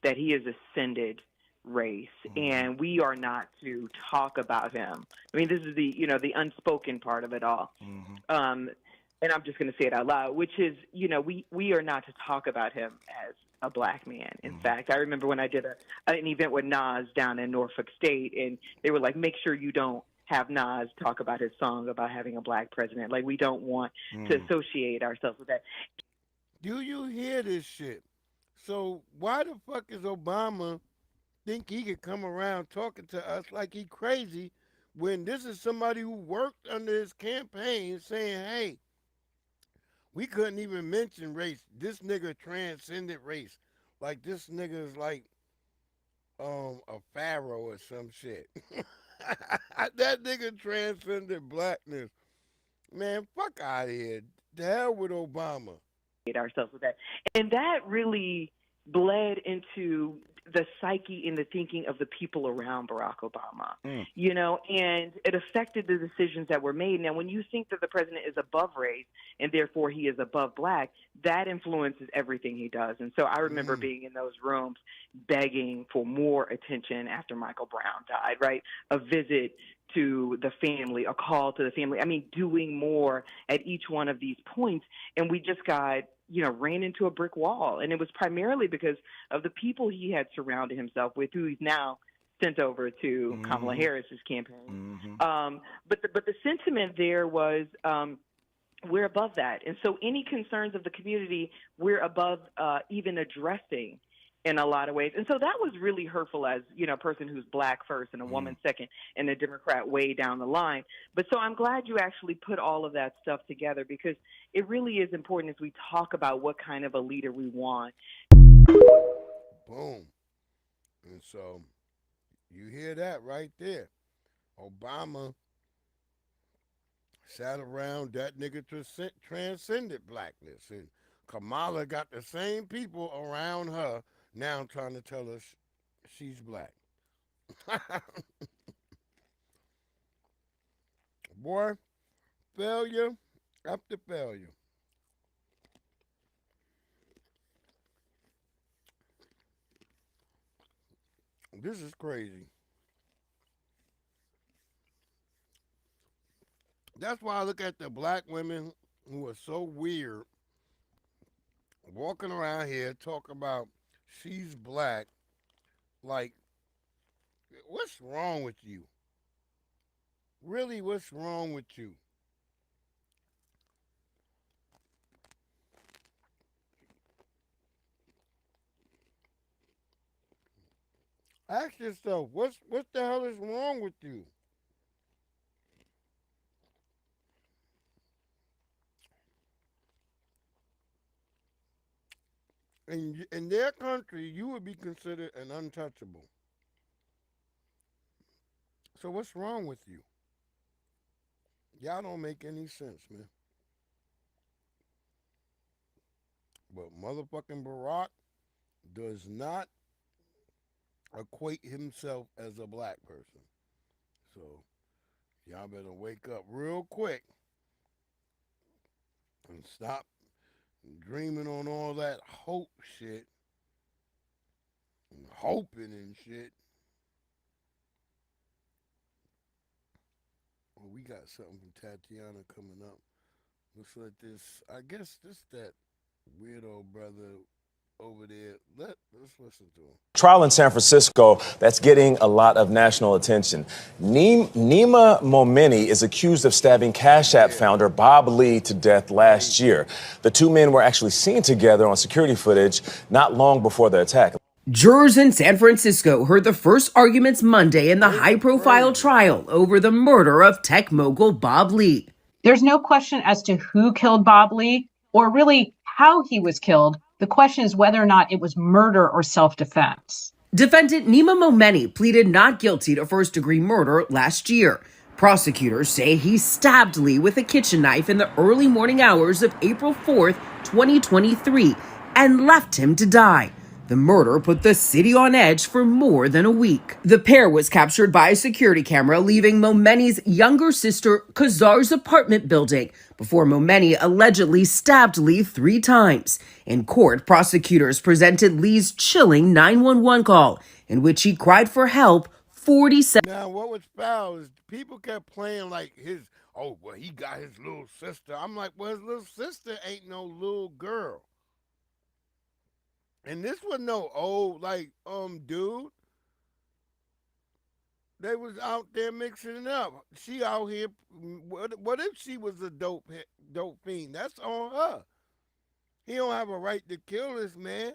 that he has ascended race, and we are not to talk about him. I mean, this is the, you know, the unspoken part of it all. And I'm just going to say it out loud, which is, you know, we are not to talk about him as a black man. In fact, I remember when I did an event with Nas down in Norfolk State, and they were like, make sure you don't have Nas talk about his song about having a black president. Like, we don't want to associate ourselves with that. Do you hear this shit? So why the fuck is Obama think he could come around talking to us like he crazy when this is somebody who worked under his campaign saying, hey, we couldn't even mention race. This nigga transcended race. Like this nigga is like a pharaoh or some shit. That nigga transcended blackness. Man, fuck out of here. The hell with Obama. Ourselves with that. And that really bled into the psyche and the thinking of the people around Barack Obama, you know, and it affected the decisions that were made. Now, when you think that the president is above race and therefore he is above black, that influences everything he does. And so I remember being in those rooms begging for more attention after Michael Brown died, right? A visit to the family, a call to the family. I mean, doing more at each one of these points. And we just got, you know, ran into a brick wall. And it was primarily because of the people he had surrounded himself with, who he's now sent over to Kamala Harris's campaign. But the sentiment there was, we're above that. And so any concerns of the community, we're above even addressing in a lot of ways. And so that was really hurtful as, you know, a person who's black first and a woman second and a Democrat way down the line. But so I'm glad you actually put all of that stuff together, because it really is important as we talk about what kind of a leader we want. Boom. And so you hear that right there. Obama sat around that nigga transcended blackness. And Kamala got the same people around her now trying to tell us she's black. Boy, failure after failure. This is crazy. That's why I look at the black women who are so weird walking around here talking about she's black. Like, what's wrong with you? Really, what's wrong with you? Ask yourself, what the hell is wrong with you? in their country, you would be considered an untouchable. So what's wrong with you? Y'all don't make any sense, man. But motherfucking Barack does not equate himself as a black person. So y'all better wake up real quick and stop dreaming on all that hope shit and hoping and shit. Well, we got something from Tatiana coming up. Looks like this. I guess this that weirdo brother over there. Let's listen to him. Trial in San Francisco that's getting a lot of national attention. Nima Momeni is accused of stabbing Cash App founder Bob Lee to death last year. The two men were actually seen together on security footage not long before the attack. Jurors in San Francisco heard the first arguments Monday in the high-profile trial over the murder of tech mogul Bob Lee. There's no question as to who killed Bob Lee or really how he was killed. The question is whether or not it was murder or self-defense. Defendant Nima Momeni pleaded not guilty to first-degree murder last year. Prosecutors say he stabbed Lee with a kitchen knife in the early morning hours of April 4th, 2023, and left him to die. The murder put the city on edge for more than a week. The pair was captured by a security camera, leaving Momeni's younger sister Khazar's apartment building before Momeni allegedly stabbed Lee 3 times. In court, prosecutors presented Lee's chilling 911 call, in which he cried for help 47. Now, what was foul is people kept playing like he got his little sister. I'm like, well, his little sister ain't no little girl. And this was no old, dude. They was out there mixing it up. She out here, what if she was a dope fiend? That's on her. He don't have a right to kill this man.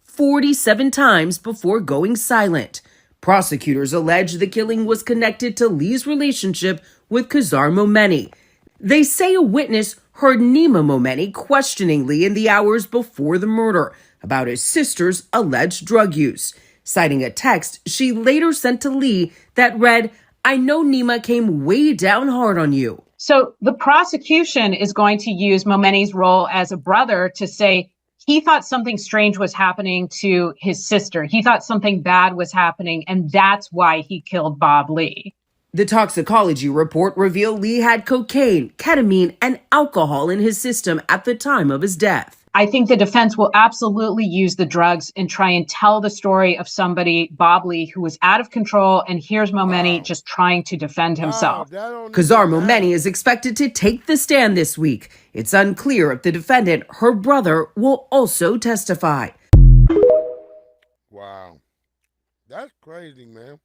47 times before going silent. Prosecutors allege the killing was connected to Lee's relationship with Khazar Momeni. They say a witness heard Nima Momeni questioning Lee in the hours before the murder about his sister's alleged drug use, citing a text she later sent to Lee that read, "I know Nima came way down hard on you." So the prosecution is going to use Momeni's role as a brother to say he thought something strange was happening to his sister. He thought something bad was happening, and that's why he killed Bob Lee. The toxicology report revealed Lee had cocaine, ketamine, and alcohol in his system at the time of his death. I think the defense will absolutely use the drugs and try and tell the story of somebody, Bob Lee, who was out of control, and here's Momeni just trying to defend himself. Khazar Momeni is expected to take the stand this week. It's unclear if the defendant, her brother, will also testify. Wow. That's crazy, man.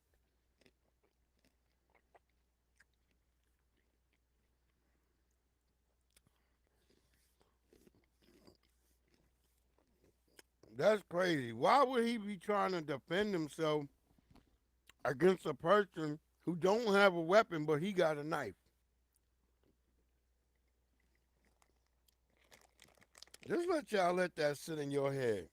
That's crazy. Why would he be trying to defend himself against a person who don't have a weapon, but he got a knife? Just let that sit in your head.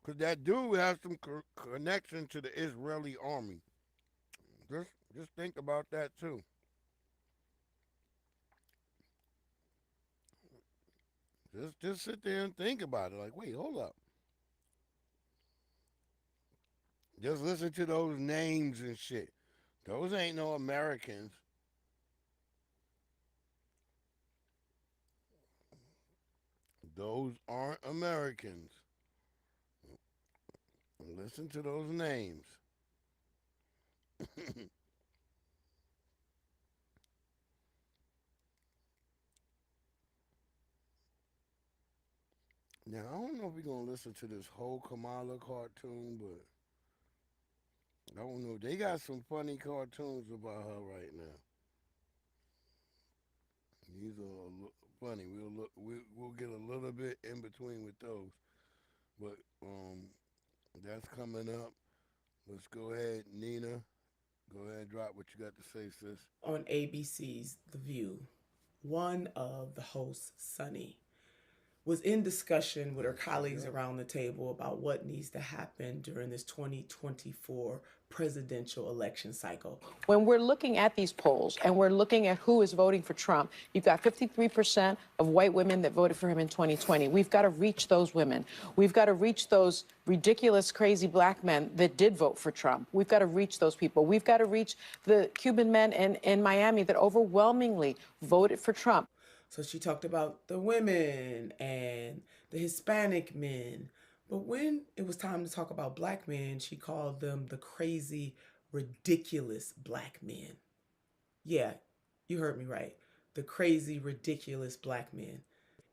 Because that dude has some connection to the Israeli army. Just think about that, too. Just sit there and think about it. Like, wait, hold up. Just listen to those names and shit. Those ain't no Americans. Those aren't Americans. Listen to those names. Now, I don't know if we're going to listen to this whole Kamala cartoon, but I don't know. They got some funny cartoons about her right now. These are funny. We'll get a little bit in between with those. But that's coming up. Let's go ahead, Nina. Go ahead and drop what you got to say, sis. On ABC's The View, one of the hosts, Sunny, was in discussion with her colleagues around the table about what needs to happen during this 2024 presidential election cycle. When we're looking at these polls and we're looking at who is voting for Trump, you've got 53% of white women that voted for him in 2020. We've got to reach those women. We've got to reach those ridiculous, crazy black men that did vote for Trump. We've got to reach those people. We've got to reach the Cuban men in Miami that overwhelmingly voted for Trump. So she talked about the women and the Hispanic men. But when it was time to talk about black men, she called them the crazy, ridiculous black men. Yeah, you heard me right. The crazy, ridiculous black men.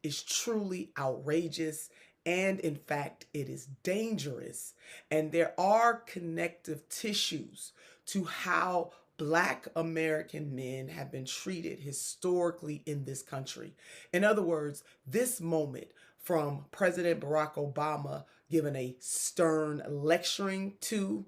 It's truly outrageous. And in fact, it is dangerous. And there are connective tissues to how Black American men have been treated historically in this country. In other words, this moment from President Barack Obama giving a stern lecturing to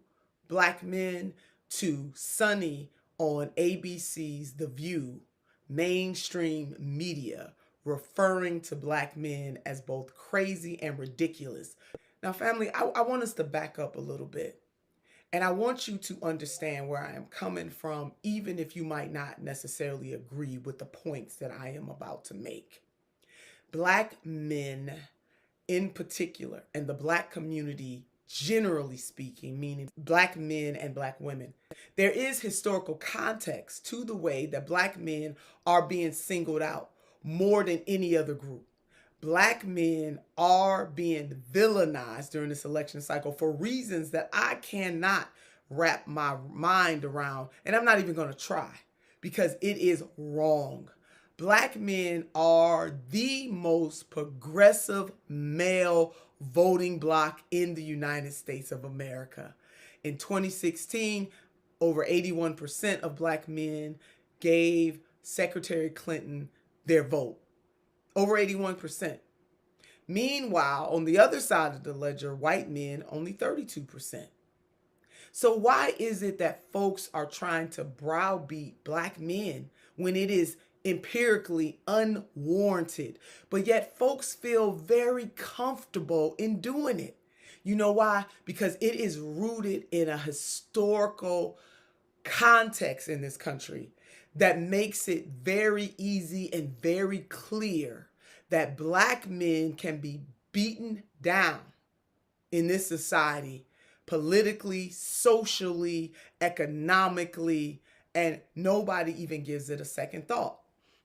black men to Sunny on ABC's The View, mainstream media, referring to black men as both crazy and ridiculous. Now, family, I want us to back up a little bit. And I want you to understand where I am coming from, even if you might not necessarily agree with the points that I am about to make. Black men in particular, and the black community generally speaking, meaning black men and black women, there is historical context to the way that black men are being singled out more than any other group. Black men are being villainized during this election cycle for reasons that I cannot wrap my mind around, and I'm not even going to try because it is wrong. Black men are the most progressive male voting bloc in the United States of America. In 2016, over 81% of black men gave Secretary Clinton their vote. Over 81%. Meanwhile, on the other side of the ledger, white men, only 32%. So why is it that folks are trying to browbeat black men when it is empirically unwarranted, but yet folks feel very comfortable in doing it? You know why? Because it is rooted in a historical context in this country that makes it very easy and very clear that black men can be beaten down in this society politically, socially, economically, and nobody even gives it a second thought.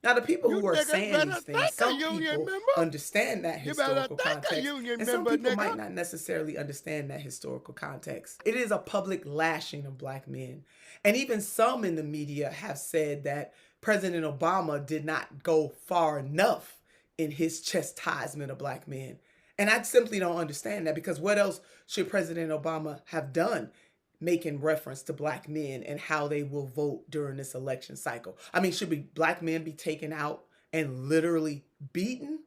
Now, the people who are saying these things, some people understand that historical context, and some people might not necessarily understand that historical context. It is a public lashing of black men. And even some in the media have said that President Obama did not go far enough in his chastisement of black men. And I simply don't understand that, because what else should President Obama have done making reference to black men and how they will vote during this election cycle? I mean, should black men be taken out and literally beaten?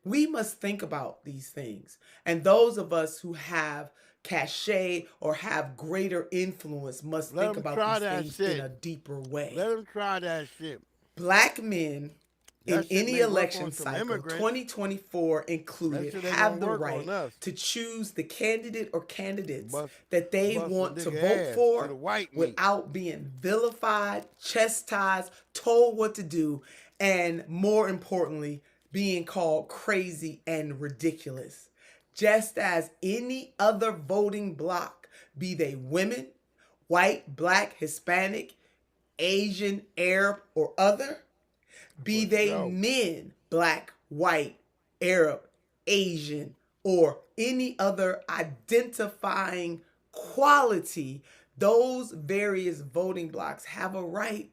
We must think about these things. And those of us who have cachet or have greater influence must think about these things in a deeper way. Let them try that shit. Black men in any election cycle, 2024 included, have the right to choose the candidate or candidates that they want to vote for without being vilified, chastised, told what to do, and more importantly, being called crazy and ridiculous. Just as any other voting bloc, be they women, white, black, Hispanic, Asian, Arab, or other, be they men, black, white, Arab, Asian, or any other identifying quality, those various voting blocs have a right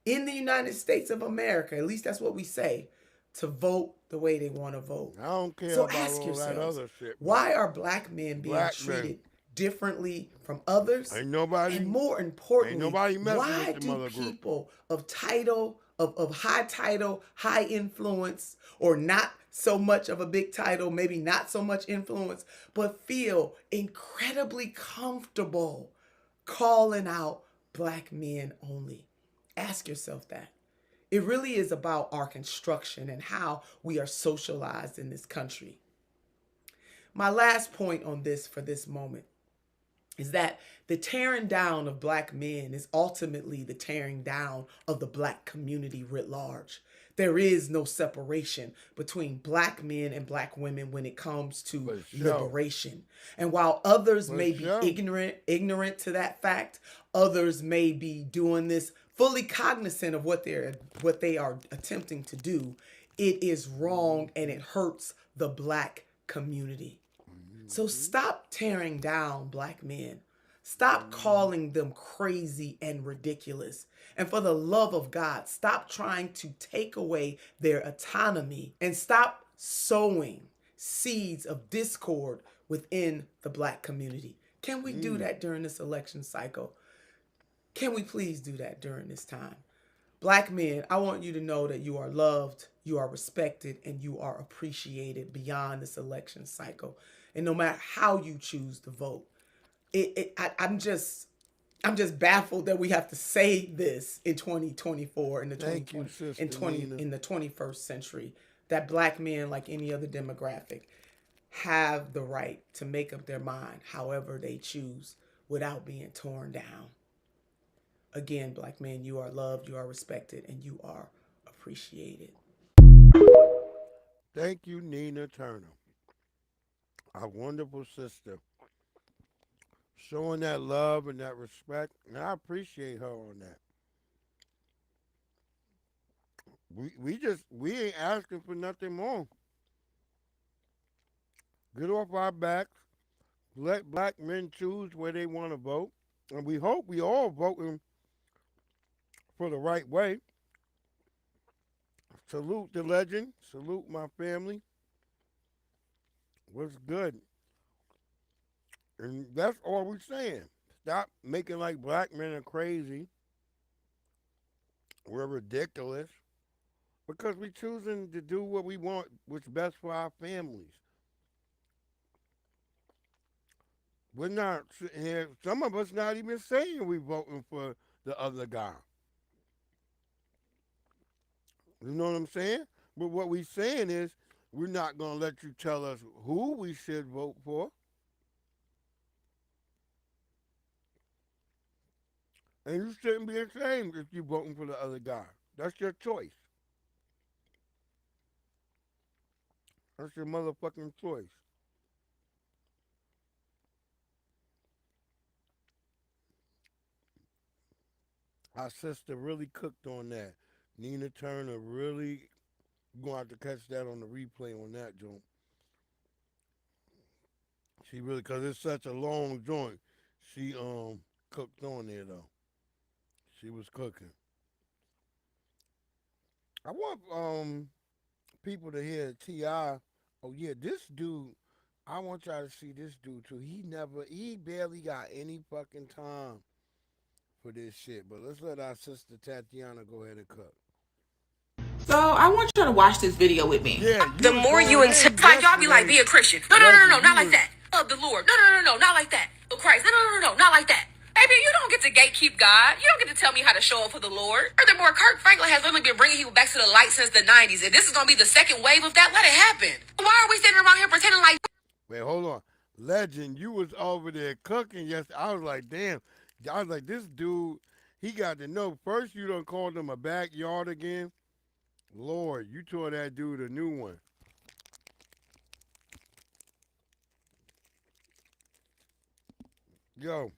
in the United States of America, at least that's what we say, to vote the way they want to vote. I don't care so about ask all yourselves, that other shit. Why are black men being treated differently from others? Ain't nobody, and more importantly, why do people of title, of high title, high influence, or not so much of a big title, maybe not so much influence, but feel incredibly comfortable calling out black men only? Ask yourself that. It really is about our construction and how we are socialized in this country. My last point on this for this moment is that the tearing down of black men is ultimately the tearing down of the black community writ large. There is no separation between black men and black women when it comes to liberation. And while others may be ignorant to that fact, others may be doing this fully cognizant of what they are attempting to do, it is wrong and it hurts the black community. So stop tearing down black men. Stop calling them crazy and ridiculous. And for the love of God, stop trying to take away their autonomy and stop sowing seeds of discord within the black community. Can we do that during this election cycle? Can we please do that during this time? Black men, I want you to know that you are loved, you are respected, and you are appreciated beyond this election cycle. And no matter how you choose to vote, I'm just baffled that we have to say this in 2024 in the 21st century, that black men, like any other demographic, have the right to make up their mind however they choose without being torn down. Again, black men, you are loved, you are respected, and you are appreciated. Thank you, Nina Turner, our wonderful sister, showing that love and that respect, and I appreciate her on that. We ain't asking for nothing more. Get off our backs. Let black men choose where they want to vote, and we hope we all voting for the right way. Salute the legend. Salute my family. What's good? And that's all we're saying. Stop making like black men are crazy. We're ridiculous. Because we're choosing to do what we want, what's best for our families. We're not sitting here, some of us not even saying we're voting for the other guy. You know what I'm saying? But what we're saying is, we're not going to let you tell us who we should vote for. And you shouldn't be ashamed if you're voting for the other guy. That's your choice. That's your motherfucking choice. Our sister really cooked on that. Nina Turner really, you're going to have to catch that on the replay on that joint. She really, because it's such a long joint, she cooked on there though. She was cooking. I want people to hear T.I. Oh yeah, this dude, I want y'all to see this dude too. He barely got any fucking time for this shit. But let's let our sister Tatiana go ahead and cook. So I want you to watch this video with me. Yeah, the more you intensify, y'all be like, be a Christian. No, not like that. Of the Lord. No, not like that. Of Christ. No, not like that. Baby, you don't get to gatekeep God. You don't get to tell me how to show up for the Lord. Furthermore, Kirk Franklin has literally been bringing people back to the light since the 90s, and this is going to be the second wave of that. Let it happen. Why are we standing around here pretending like... Wait, hold on. Legend, you was over there cooking yesterday. I was like, damn. I was like, this dude, he got to know. First, you done called him a backyard again. Lord, you tore that dude a new one. Yo,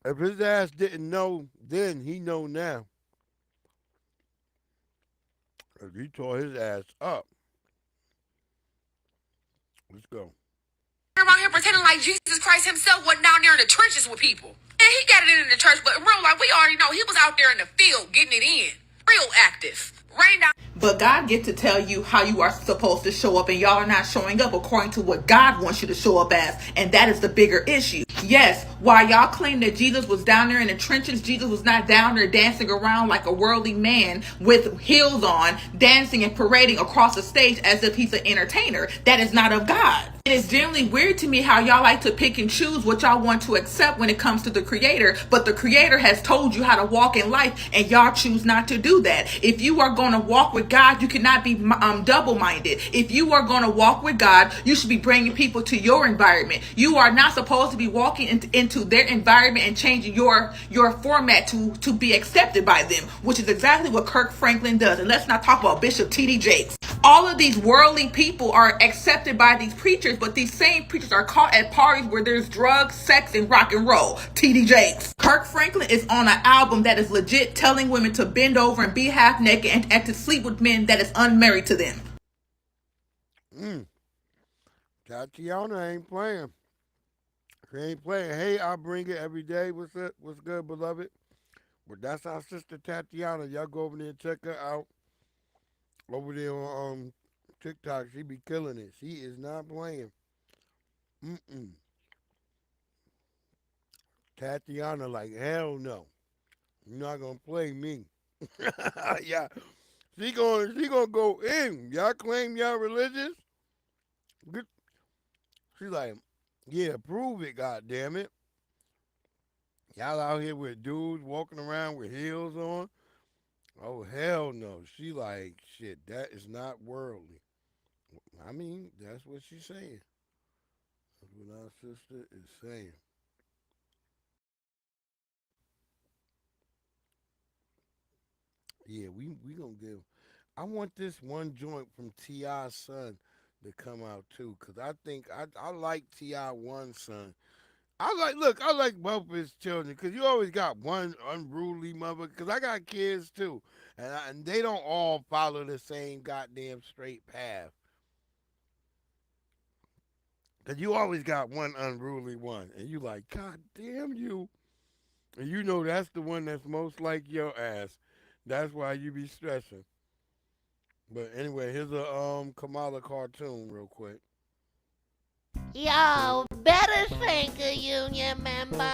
if his ass didn't know then, he know now. He tore his ass up. Let's go. Around here pretending like Jesus Christ himself wasn't down there in the trenches with people. And he got it in the church, but in real life, we already know he was out there in the field getting it in. Real active. Rain down. But God get to tell you how you are supposed to show up, and y'all are not showing up according to what God wants you to show up as, and that is the bigger issue. Yes, while y'all claim that Jesus was down there in the trenches, Jesus was not down there dancing around like a worldly man with heels on, dancing and parading across the stage as if he's an entertainer. That is not of God. It's generally weird to me how y'all like to pick and choose what y'all want to accept when it comes to the creator, but the creator has told you how to walk in life and y'all choose not to do that. If you are going to walk with God, you cannot be double-minded. If you are going to walk with God, you should be bringing people to your environment. You are not supposed to be walking into their environment and changing your format to be accepted by them, which is exactly what Kirk Franklin does. And let's not talk about Bishop T.D. Jakes. All of these worldly people are accepted by these preachers, but these same preachers are caught at parties where there's drugs, sex, and rock and roll. T.D. Jakes. Kirk Franklin is on an album that is legit telling women to bend over and be half naked and to sleep with men that is unmarried to them. Tatiana ain't playing. She ain't playing. Hey, I bring it every day. What's up? What's good, beloved? But that's our sister Tatiana. Y'all go over there and check her out. Over there on TikTok, she be killing it. She is not playing. Tatiana, like, hell no. You're not gonna play me. Yeah. She gonna go in. Y'all claim y'all religious? Good. She's like, yeah, prove it, goddammit. Y'all out here with dudes walking around with heels on? Oh, hell no. She like, shit, that is not worldly. I mean, that's what she's saying. That's what our sister is saying. Yeah, we gonna give. I want this one joint from T.I.'s son to come out too, cause I think I like T.I. one son. I like both his children, cause you always got one unruly mother. Cause I got kids too, and they don't all follow the same goddamn straight path. Cause you always got one unruly one, and you like, God damn you. And you know that's the one that's most like your ass. That's why you be stressing. But anyway, here's a Kamala cartoon real quick. Yo, better thank a union member.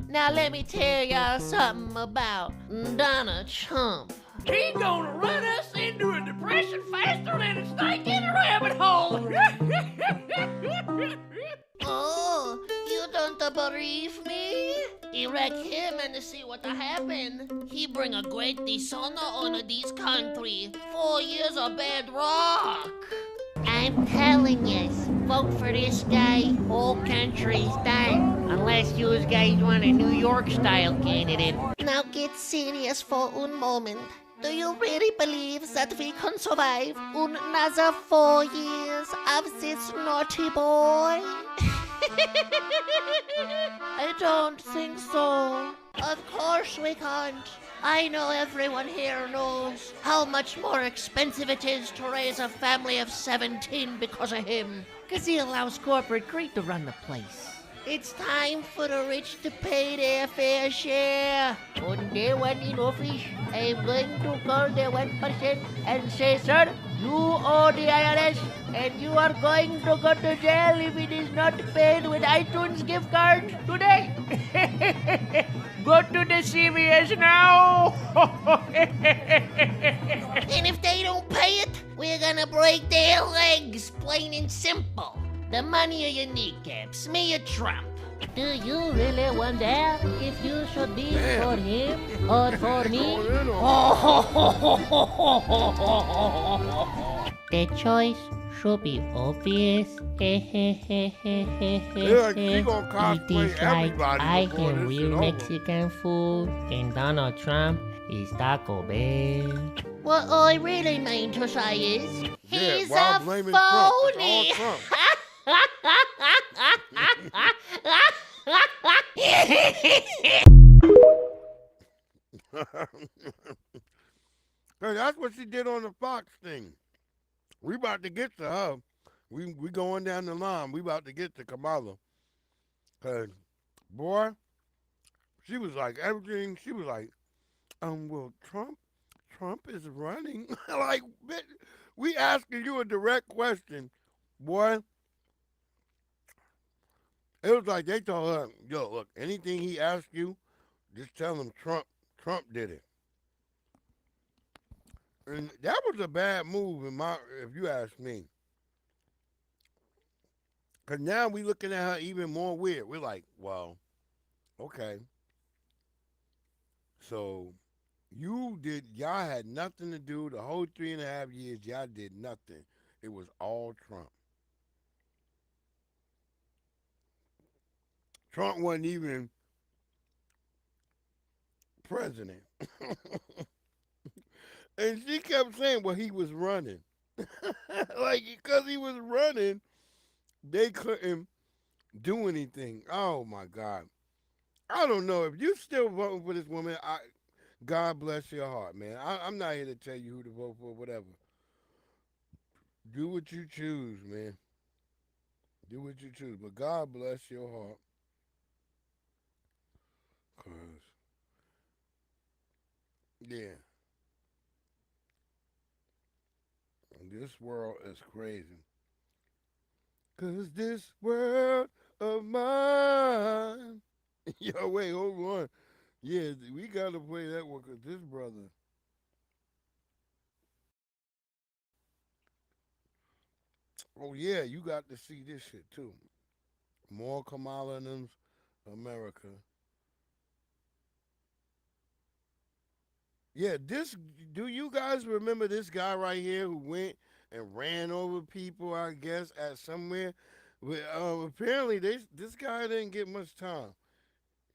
Now let me tell y'all something about Donald Trump. He's gonna run us into a depression faster than a snake in a rabbit hole. Oh, you don't believe me? Elect him and see what happen. He bring a great dishonor on this country. 4 years of bad rock. I'm telling you, vote for this guy, whole country's done. Unless you guys want a New York-style candidate. Now get serious for one moment. Do you really believe that we can survive another 4 years of this naughty boy? I don't think so. Of course we can't. I know everyone here knows how much more expensive it is to raise a family of 17 because of him. Because he allows corporate greed to run the place. It's time for the rich to pay their fair share. On day one in office, I'm going to call the 1% and say, sir, you owe the IRS and you are going to go to jail if it is not paid with iTunes gift card today. Go to the CVS now. And if they don't pay it, we're gonna break their legs, plain and simple. The money or your kneecaps, me or Trump. Do you really wonder if you should be for him or for me? The choice should be obvious. It is like I am real Mexican food and Donald Trump is Taco Bell. What I really mean to say is, he's a phony. That's what she did on the Fox thing. We about to get to her. We going down the line. We about to get to Kamala. Cause boy, she was like everything. She was like, well, Trump is running. Like, we asking you a direct question, boy. It was like they told her, yo, look, anything he asks you, just tell him Trump did it. And that was a bad move if you ask me. Because now we looking at her even more weird. We're like, well, okay. So y'all had nothing to do the whole 3.5 years. Y'all did nothing. It was all Trump. Trump wasn't even president. And she kept saying, well, he was running. Like, because he was running, they couldn't do anything. Oh, my God. I don't know. If you still voting for this woman, God bless your heart, man. I'm not here to tell you who to vote for, whatever. Do what you choose, man. Do what you choose. But God bless your heart. Cause, yeah. This world is crazy. Cause this world of mine. Yo, wait, hold on. Yeah, we gotta play that one cause this brother. Oh yeah, you got to see this shit too. More Kamala and them's America. Yeah, this. Do you guys remember this guy right here who went and ran over people? I guess at somewhere. But, apparently, this guy didn't get much time.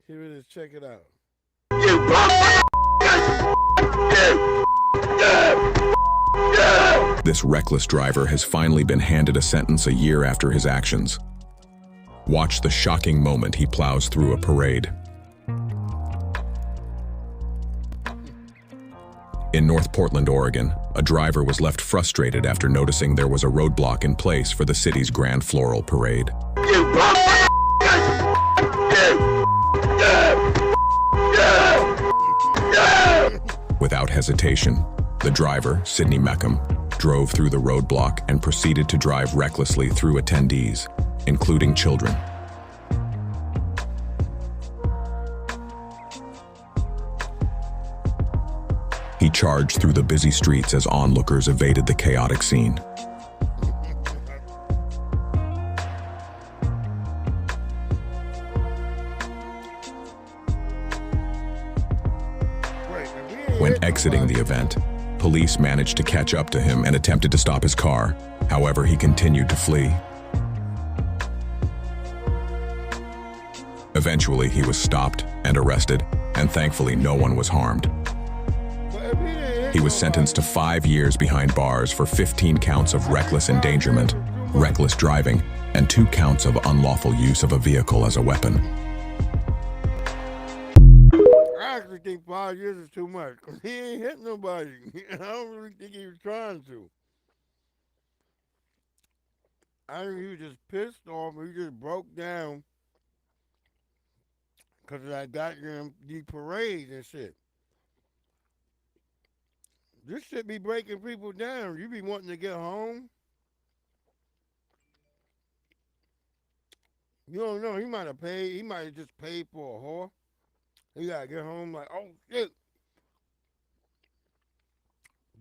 Here it is. Check it out. This reckless driver has finally been handed a sentence a year after his actions. Watch the shocking moment he plows through a parade. In North Portland, Oregon, a driver was left frustrated after noticing there was a roadblock in place for the city's Grand Floral Parade. Without hesitation, the driver, Sidney Meckham, drove through the roadblock and proceeded to drive recklessly through attendees, including children. He charged through the busy streets as onlookers evaded the chaotic scene. When exiting the event, police managed to catch up to him and attempted to stop his car. However, he continued to flee. Eventually, he was stopped and arrested, and thankfully no one was harmed. He was sentenced to 5 years behind bars for 15 counts of reckless endangerment, reckless driving, and 2 counts of unlawful use of a vehicle as a weapon. I actually think 5 years is too much. He ain't hit nobody. I don't really think he was trying to. I think he was just pissed off. He just broke down because of that goddamn the parade and shit. This shit be breaking people down. You be wanting to get home. You don't know. He might have paid. He might have just paid for a whore. He gotta get home like, oh shit.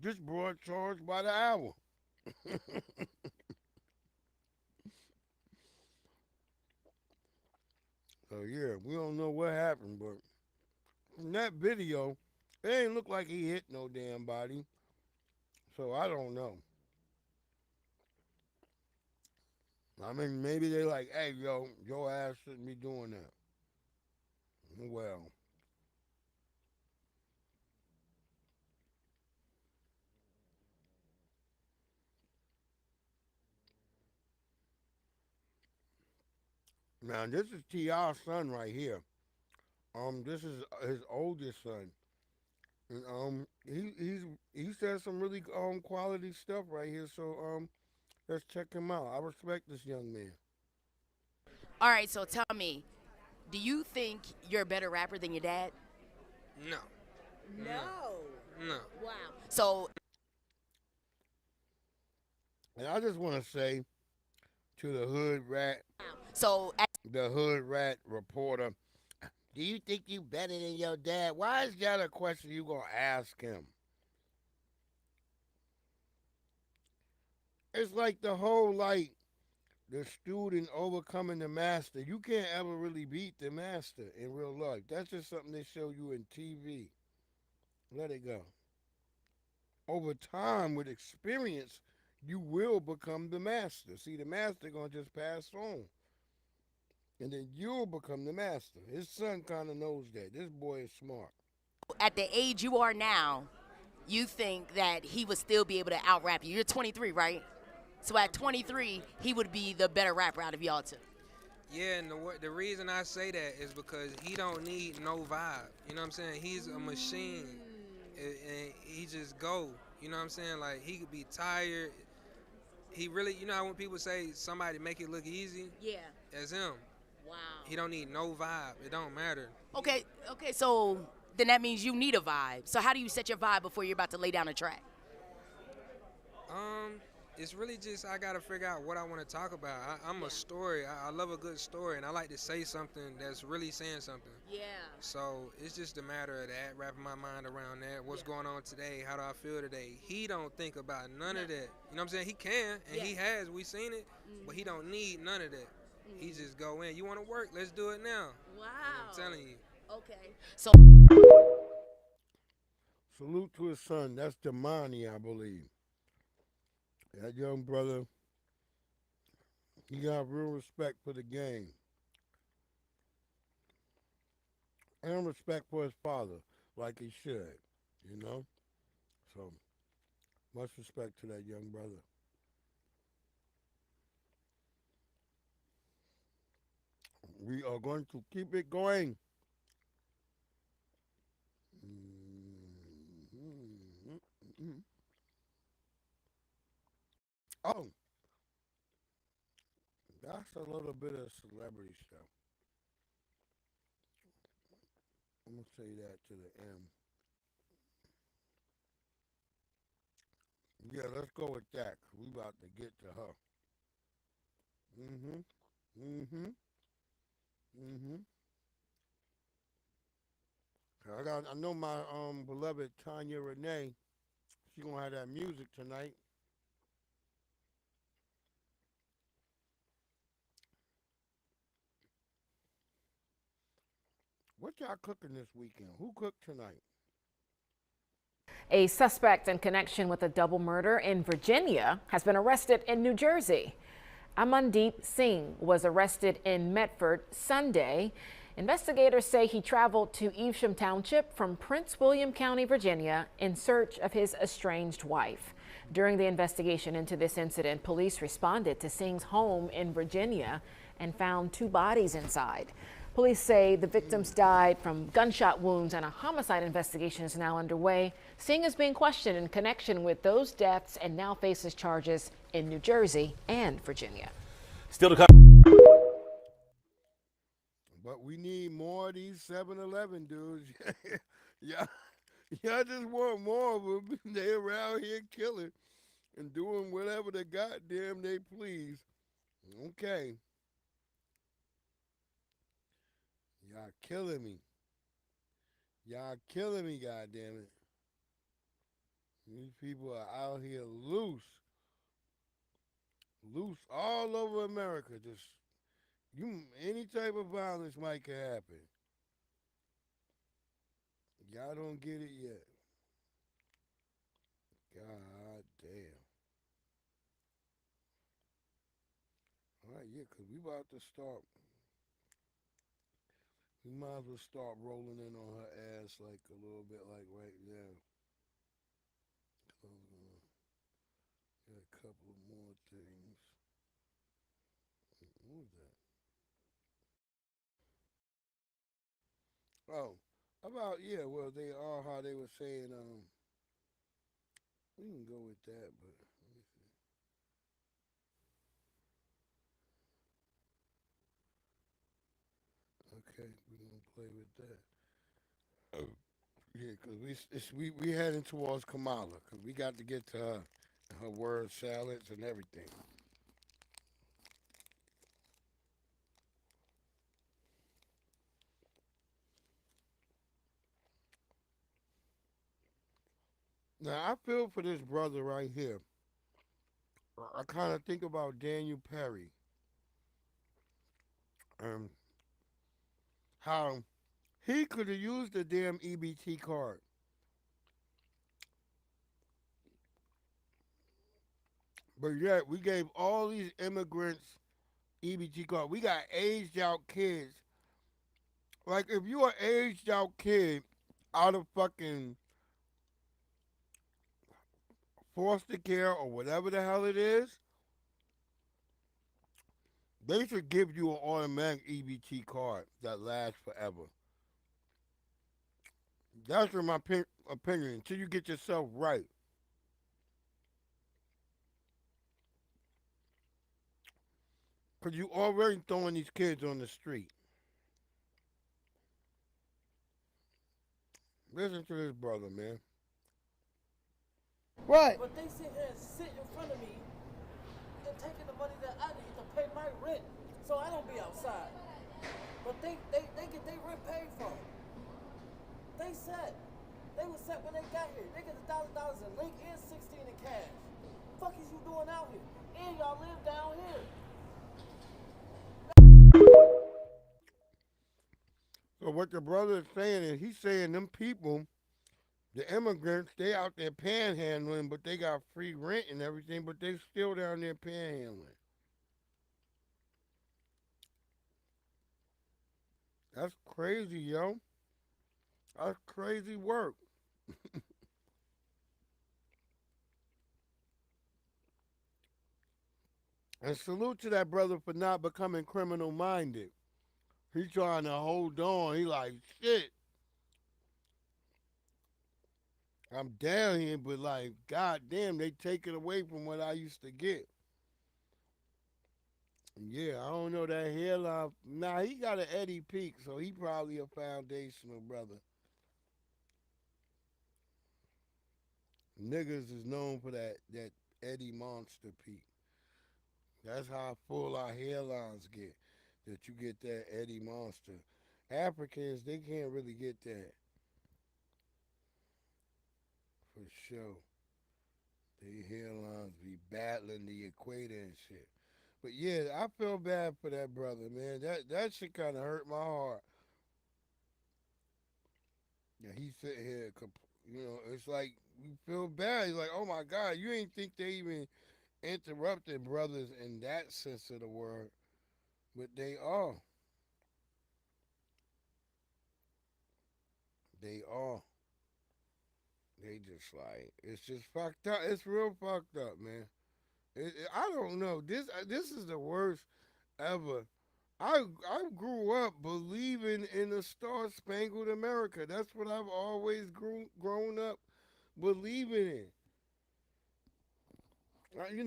Just brought charge by the hour. So yeah, we don't know what happened, but in that video, it ain't look like he hit no damn body. So I don't know. I mean, maybe they like, hey, yo, your ass shouldn't be doing that. Well. Now, this is T.R.'s son right here. This is his oldest son. And he says some really quality stuff right here. So let's check him out. I respect this young man. All right, so tell me, do you think you're a better rapper than your dad? No. No. Wow. So. And I just want to say to the hood rat, the hood rat reporter, do you think you better than your dad? Why is that a question you gonna ask him? It's like the whole the student overcoming the master. You can't ever really beat the master in real life. That's just something they show you in TV. Let it go. Over time, with experience, you will become the master. See, the master gonna just pass on, and then you'll become the master. His son kind of knows that. This boy is smart. At the age you are now, you think that he would still be able to out rap you. You're 23, right? So at 23, he would be the better rapper out of y'all two. Yeah, and the reason I say that is because he don't need no vibe. You know what I'm saying? He's a machine, and he just go. You know what I'm saying? Like, he could be tired. He really, you know how when people say somebody make it look easy? Yeah. That's him. Wow. He don't need no vibe. It don't matter. Okay, so then that means you need a vibe. So how do you set your vibe before you're about to lay down a track? It's really just I gotta figure out what I want to talk about. I'm a story. I love a good story, and I like to say something that's really saying something. Yeah. So it's just a matter of that, wrapping my mind around that. What's going on today? How do I feel today? He don't think about none of that. You know what I'm saying? He can, and he has. We seen it, but he don't need none of that. He just go in. You want to work? Let's do it now. Wow. And I'm telling you. Okay. So. Salute to his son. That's Damani, I believe. That young brother, he got real respect for the game. And respect for his father, like he should, you know? So, much respect to that young brother. We are going to keep it going. Oh, that's a little bit of celebrity stuff. I'm going to say that to the M. Yeah, let's go with that. 'Cause we about to get to her. I know my beloved Tanya Renee. She gonna have that music tonight. What y'all cooking this weekend? Who cooked tonight? A suspect in connection with a double murder in Virginia has been arrested in New Jersey. Amandeep Singh was arrested in Medford Sunday. Investigators say he traveled to Evesham Township from Prince William County, Virginia, in search of his estranged wife. During the investigation into this incident, police responded to Singh's home in Virginia and found 2 bodies inside. Police say the victims died from gunshot wounds and a homicide investigation is now underway. Singh is being questioned in connection with those deaths and now faces charges in New Jersey and Virginia. Still to come. But we need more of these 7-Eleven dudes. Y'all just want more of them. They around here killing and doing whatever the goddamn they please. Okay. Y'all killing me. Y'all killing me, goddammit. These people are out here loose. Loose all over America. Just any type of violence might could happen. Y'all don't get it yet. God damn. All right, yeah, because we about to start. We might as well start rolling in on her ass like a little bit like right now. Got a couple of more things. What was that? Oh, about, yeah, well, they are how they were saying, we can go with that, but let me see. Okay, we're going to play with that. Oh. Yeah, because we heading towards Kamala, because we got to get to her word salads and everything. Now, I feel for this brother right here. I kind of think about Daniel Perry. Um, how he could have used the damn EBT card. But yet we gave all these immigrants EBT card. We got aged out kids. Like if you are aged out kid out of fucking foster care or whatever the hell it is, they should give you an automatic EBT card that lasts forever. That's in my opinion. Until you get yourself right. Because you already throwing these kids on the street. Listen to this brother, man. Right. But they sit here and sit in front of me and taking the money that I need to pay my rent so I don't be outside. But they get their rent paid for. They set. They were set when they got here. They get $1,000 in link and 16 in cash. Fuck is you doing out here? And y'all live down here. So what the brother is saying is he's saying them people, the immigrants, they out there panhandling, but they got free rent and everything, but they still down there panhandling. That's crazy, yo. That's crazy work. And salute to that brother for not becoming criminal minded. He trying to hold on. He like, shit. I'm down here, but like, goddamn, they take it away from what I used to get. Yeah, I don't know that hairline. Nah, he got an Eddie Peak, so he probably a foundational brother. Niggas is known for that Eddie Monster Peak. That's how full our hairlines get. That you get that Eddie Monster. Africans, they can't really get that. For sure. Their hairlines be battling the equator and shit. But yeah, I feel bad for that brother, man. That shit kind of hurt my heart. Yeah, he sitting here, it's like you feel bad. He's like, oh my God, you ain't think they even interrupted brothers in that sense of the word, but they are. They are. They just like it's just fucked up. It's real fucked up, man. I don't know. This is the worst ever. I grew up believing in a Star Spangled America. That's what I've always grown up believing in.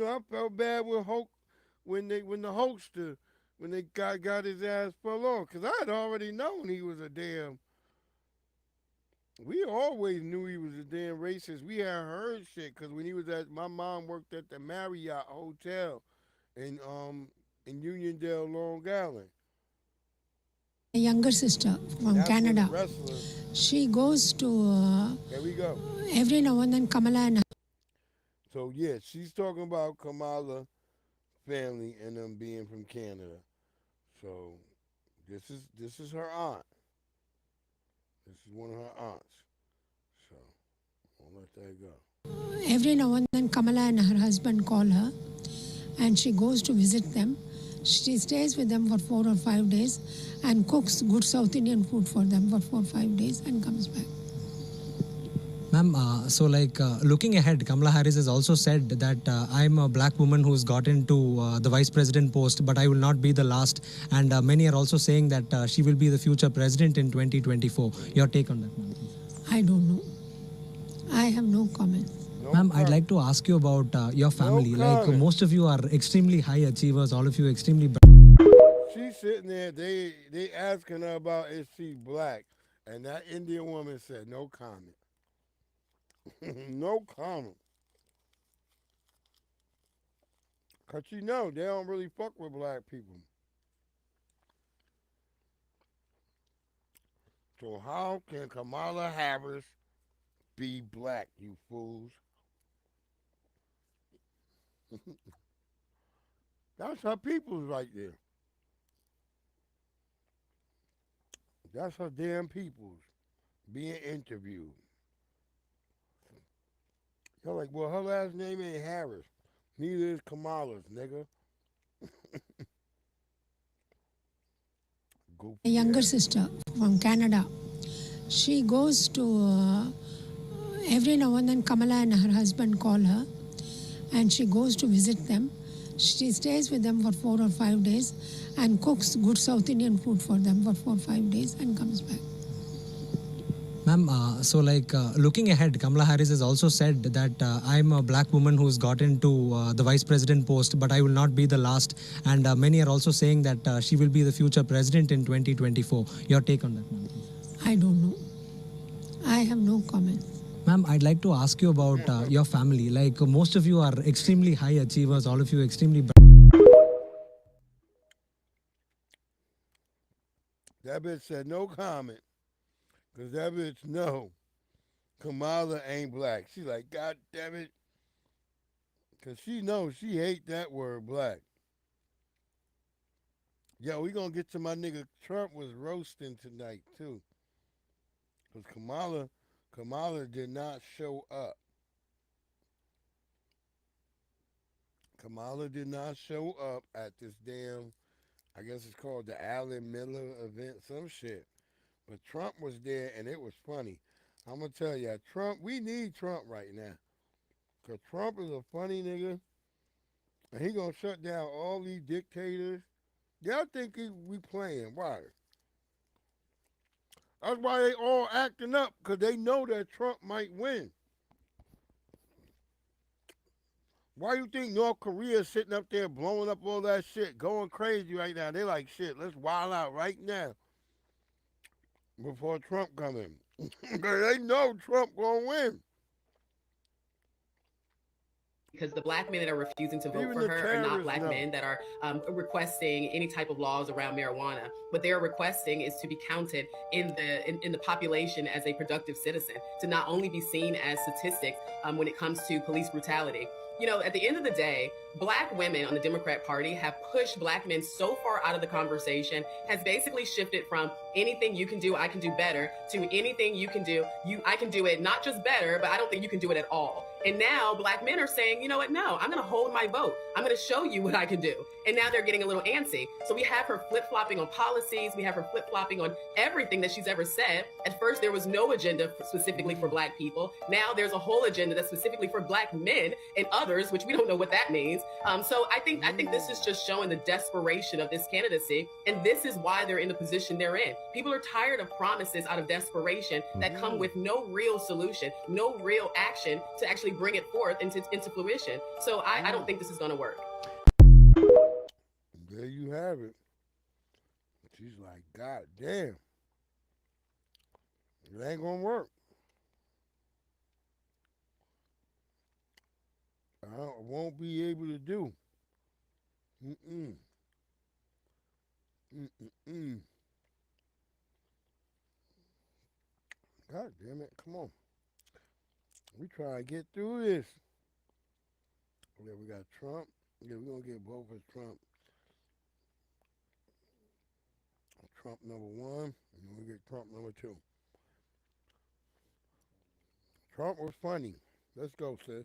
I felt bad with Hulk when the Hulkster when they got his ass fell off because I had already known he was a damn. We always knew he was a damn racist. We had heard shit because when he was my mom worked at the Marriott Hotel in Uniondale, Long Island. My younger sister from That's Canada. She goes to there we go. every now and then Kamala and So yeah, she's talking about Kamala family and them being from Canada. So this is her aunt. This is one of her aunts. So I'll let that go. every now and then Kamala and her husband call her and she goes to visit them. She stays with them for 4 or 5 days and cooks good South Indian food for them for 4 or 5 days and comes back. Ma'am, looking ahead, Kamala Harris has also said that I'm a black woman who's got into the vice president post, but I will not be the last. And many are also saying that she will be the future president in 2024. Your take on that, ma'am? I don't know. I have no comment. Ma'am, I'd like to ask you about your family. Most of you are extremely high achievers, all of you extremely. She's sitting there, they asking her about is she black, and that Indian woman said no comment. No comment. Cause they don't really fuck with black people. So how can Kamala Harris be black, you fools? That's her people's right there. That's her damn peoples being interviewed. You're like, well, her last name ain't Harris. Neither is Kamala's, nigga. A younger sister from Canada. She goes to every now and then Kamala and her husband call her and she goes to visit them. She stays with them for 4 or 5 days and cooks good South Indian food for them for 4 or 5 days and comes back. Ma'am, looking ahead, Kamala Harris has also said that I'm a black woman who's got into the vice president post, but I will not be the last. And many are also saying that she will be the future president in 2024. Your take on that, ma'am? I don't know. I have no comment. Ma'am, I'd like to ask you about your family. Like most of you are extremely high achievers, all of you extremely That bitch said no comment. Because that bitch know Kamala ain't black. She like, God damn it. Because she knows she hate that word black. Yo, we going to get to my nigga Trump was roasting tonight, too. Because Kamala did not show up. Kamala did not show up at this damn, I guess it's called the Alan Miller event, some shit. But Trump was there, and it was funny. I'm going to tell you, Trump, we need Trump right now. Because Trump is a funny nigga, and he going to shut down all these dictators. Y'all think we playing. Why? That's why they all acting up, because they know that Trump might win. Why you think North Korea is sitting up there blowing up all that shit, going crazy right now? They like, shit, let's wild out right now. Before Trump come in. Because they know Trump gonna win. Because the black men that are refusing to vote for her are not black men that are requesting any type of laws around marijuana. What they're requesting is to be counted in the population as a productive citizen, to not only be seen as statistics when it comes to police brutality. You know, at the end of the day, black women on the Democrat Party have pushed black men so far out of the conversation, has basically shifted from anything you can do, I can do better, to anything you can do, I can do it not just better, but I don't think you can do it at all. And now black men are saying, you know what, no, I'm going to hold my vote. I'm going to show you what I can do. And now they're getting a little antsy. So we have her flip-flopping on policies. We have her flip-flopping on everything that she's ever said. At first, there was no agenda specifically for black people. Now there's a whole agenda that's specifically for black men and others, which we don't know what that means. So I think this is just showing the desperation of this candidacy. And this is why they're in the position they're in. People are tired of promises out of desperation that come with no real solution, no real action to actually bring it forth into fruition. So I don't think this is going to work. There you have it. She's like, God damn. It ain't going to work. I won't be able to do. God damn it. Come on. We try to get through this. Yeah, we got Trump. Yeah, we're going to get both of Trump. Trump number 1, and then we get Trump number 2. Trump was funny. Let's go, sis.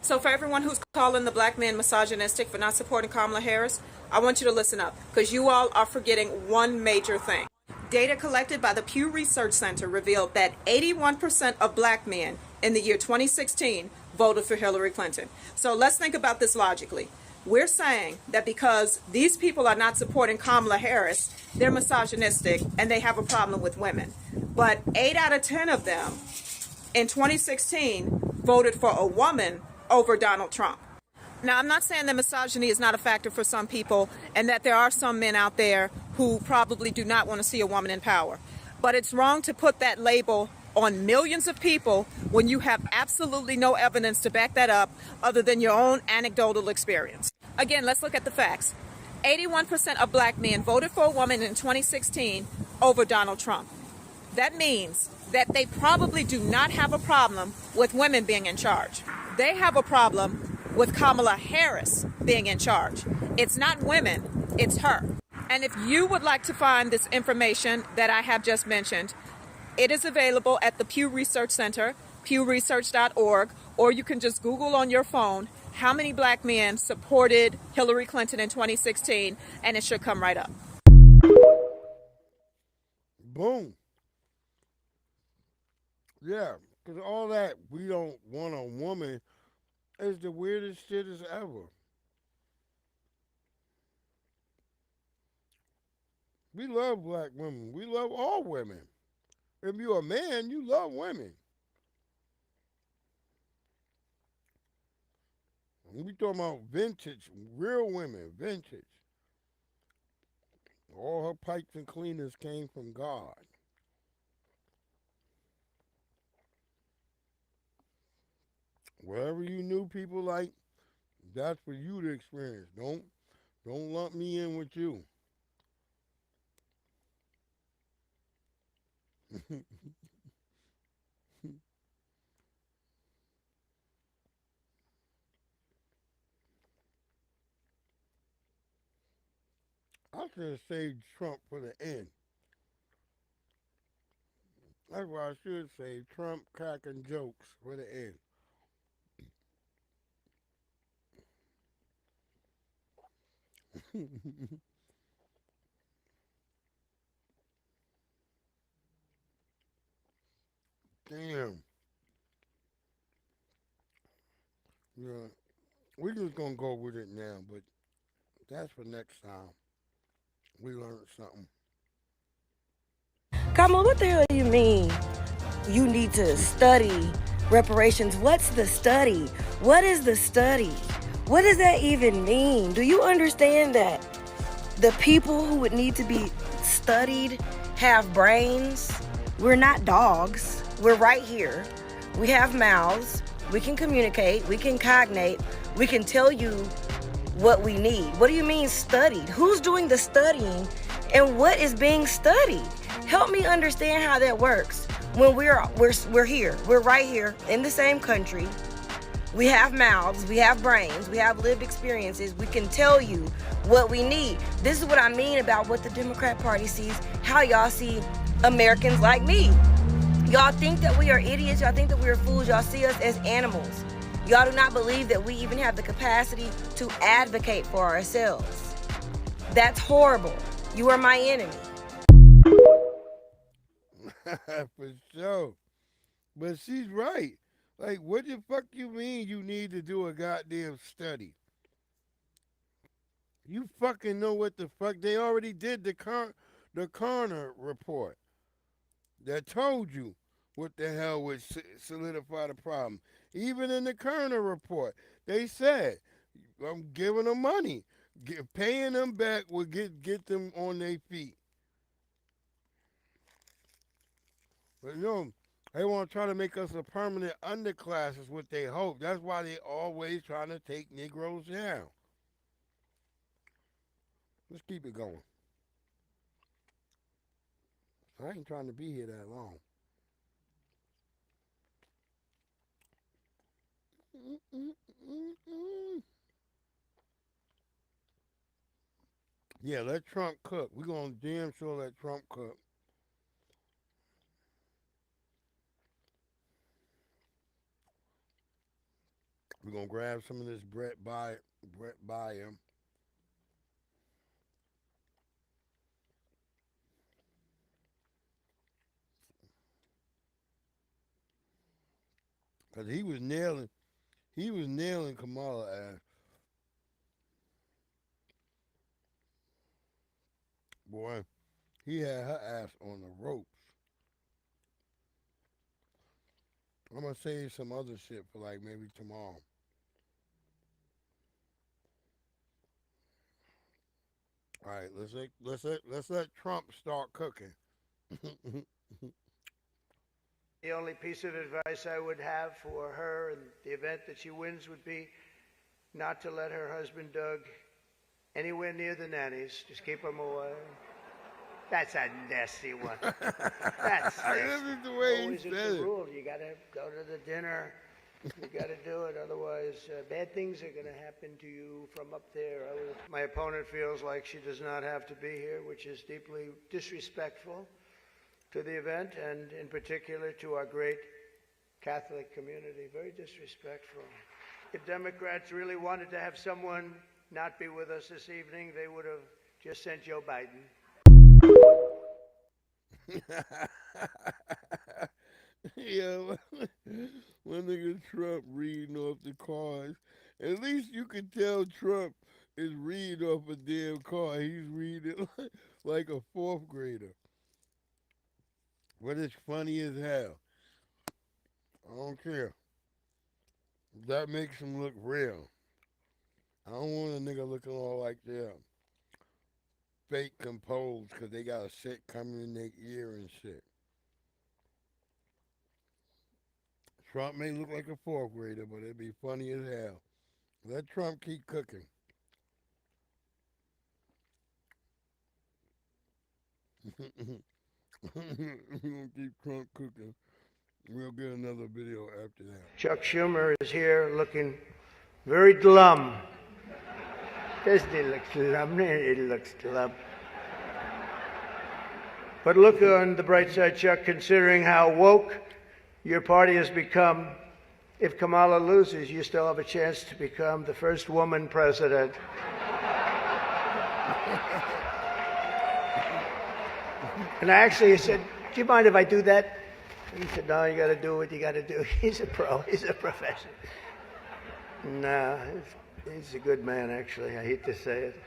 So for everyone who's calling the black men misogynistic for not supporting Kamala Harris, I want you to listen up, because you all are forgetting one major thing. Data collected by the Pew Research Center revealed that 81% of black men in the year 2016 voted for Hillary Clinton. So let's think about this logically. We're saying that because these people are not supporting Kamala Harris, they're misogynistic and they have a problem with women. But 8 out of 10 of them in 2016 voted for a woman over Donald Trump. Now, I'm not saying that misogyny is not a factor for some people and that there are some men out there who probably do not want to see a woman in power. But it's wrong to put that label on millions of people when you have absolutely no evidence to back that up other than your own anecdotal experience. Again, let's look at the facts. 81% of black men voted for a woman in 2016 over Donald Trump. That means that they probably do not have a problem with women being in charge. They have a problem with Kamala Harris being in charge. It's not women, it's her. And if you would like to find this information that I have just mentioned, it is available at the Pew Research Center, pewresearch.org, or you can just Google on your phone how many black men supported Hillary Clinton in 2016, and it should come right up. Boom. Yeah, because all that we don't want a woman is the weirdest shit as ever. We love black women. We love all women. If you're a man, you love women. We talking about vintage, real women, vintage. All her pipes and cleaners came from God. Wherever you knew people like, that's for you to experience. Don't lump me in with you. I should have saved Trump for the end. That's what I should say. Trump cracking jokes for the end. Damn. Yeah. We're just going to go with it now, but that's for next time. We learned something. Kamala, what the hell do you mean you need to study reparations? What's the study? What is the study? What does that even mean? Do you understand that the people who would need to be studied have brains? We're not dogs. We're right here. We have mouths. We can communicate. We can cognate. We can tell you what we need. What do you mean studied? Who's doing the studying and what is being studied? Help me understand how that works. When we're here, we're right here in the same country. We have mouths, we have brains, we have lived experiences. We can tell you what we need. This is what I mean about what the Democrat Party sees, how y'all see Americans like me. Y'all think that we are idiots, y'all think that we are fools, y'all see us as animals. Y'all do not believe that we even have the capacity to advocate for ourselves. That's horrible. You are my enemy. For sure. But she's right. Like, what the fuck you mean you need to do a goddamn study? You fucking know what the fuck. They already did the coroner report that told you what the hell would solidify the problem. Even in the coroner report, they said, I'm giving them money. Paying them back will get them on their feet. But you know, they want to try to make us a permanent underclass is what they hope. That's why they always trying to take Negroes down. Let's keep it going. I ain't trying to be here that long. Yeah, let Trump cook. We're going to damn sure let Trump cook. We're going to grab some of this Brett by him. Because he was nailing Kamala ass. Boy, he had her ass on the ropes. I'm going to save some other shit for like maybe tomorrow. All right, let's let Trump start cooking. The only piece of advice I would have for her in the event that she wins would be not to let her husband Doug anywhere near the nannies. Just keep them away. That's a nasty one. That's nasty. This is the way Always he it's said a it. rule. You got to go to the dinner. You got to do it. Otherwise, bad things are going to happen to you from up there. My opponent feels like she does not have to be here, which is deeply disrespectful to the event and in particular to our great Catholic community. Very disrespectful. If Democrats really wanted to have someone not be with us this evening, they would have just sent Joe Biden. Yeah, one nigga Trump reading off the cards. At least you can tell Trump is reading off a damn card. He's reading like a fourth grader. But it's funny as hell. I don't care. That makes him look real. I don't want a nigga looking all like they're fake composed because they got a shit coming in their ear and shit. Trump may look like a fourth grader, but it'd be funny as hell. Let Trump keep cooking. We're gonna keep Trump cooking. We'll get another video after that. Chuck Schumer is here looking very glum. Doesn't he look glum? He looks glum. But look on the bright side, Chuck, considering how woke your party has become. If Kamala loses, you still have a chance to become the first woman president. And I actually said, do you mind if I do that? He said, no, you got to do what you got to do. He's a pro. He's a professional. No, he's a good man, actually. I hate to say it.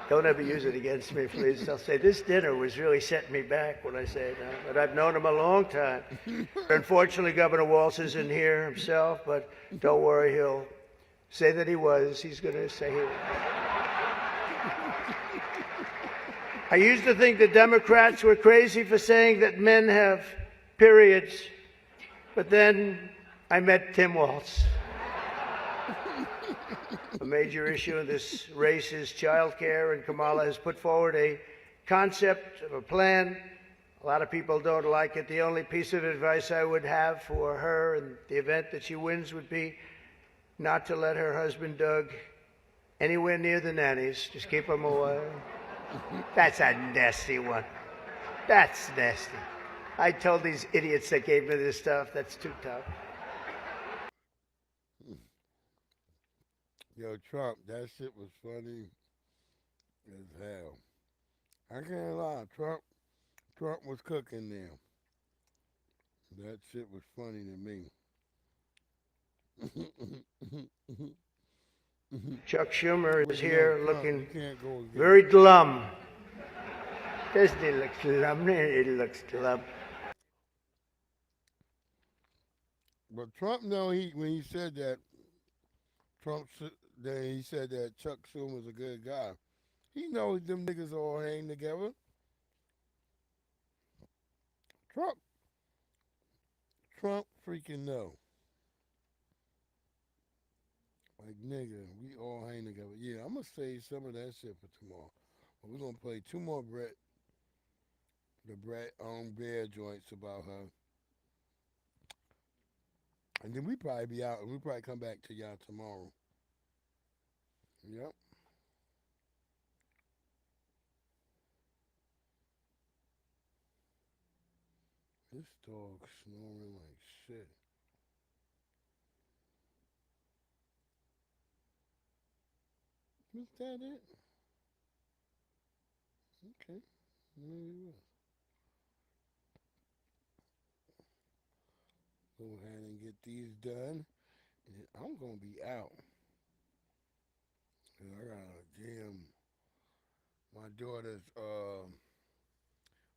Don't ever use it against me, please. They'll say, this dinner was really setting me back when I say that. But I've known him a long time. Unfortunately, Governor Walz isn't here himself, but don't worry, he'll say that he was. He's going to say he was. I used to think the Democrats were crazy for saying that men have periods, but then I met Tim Walz. A major issue in this race is child care, and Kamala has put forward a concept of a plan. A lot of people don't like it. The only piece of advice I would have for her in the event that she wins would be not to let her husband, Doug, anywhere near the nannies. Just keep him away. That's a nasty one. That's nasty. I told these idiots that gave me this stuff, that's too tough. Yo, Trump, that shit was funny as hell. I can't lie, Trump was cooking there. That shit was funny to me. Chuck Schumer is here looking very glum. Doesn't he look glum? He looks glum. But Trump, no, when he said that, then he said that Chuck Schumer's a good guy. He knows them niggas all hang together. Trump freaking know. Like, nigga, we all hang together. Yeah, I'm going to save some of that shit for tomorrow. But we're going to play two more the Brett Bear joints about her. And then we probably be out, and we probably come back to y'all tomorrow. Yep. This dog snoring like shit. Was that it? Okay. Maybe it was. Go ahead and get these done. And I'm going to be out. Cause I got a damn, my daughter's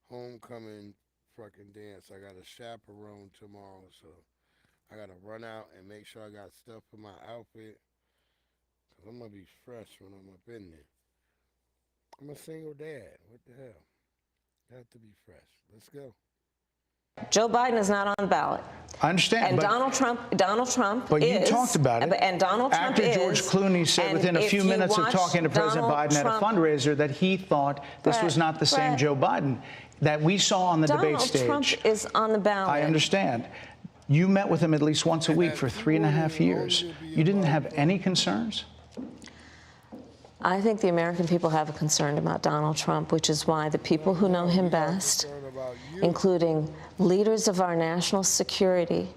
homecoming fucking dance. I got a chaperone tomorrow, so I got to run out and make sure I got stuff for my outfit. Cause I'm going to be fresh when I'm up in there. I'm a single dad. What the hell? Got to be fresh. Let's go. Joe Biden is not on the ballot. I understand. And but, Donald Trump but is. But you talked about it. And Donald Trump After George Clooney said within a few minutes of talking to President Biden at a fundraiser that he thought this was not the same Joe Biden that we saw on the debate stage. Donald Trump is on the ballot. I understand. You met with him at least once a week for 3.5 years. You didn't have any concerns? I think the American people have a concern about Donald Trump, which is why the people who know him best, including leaders of our national security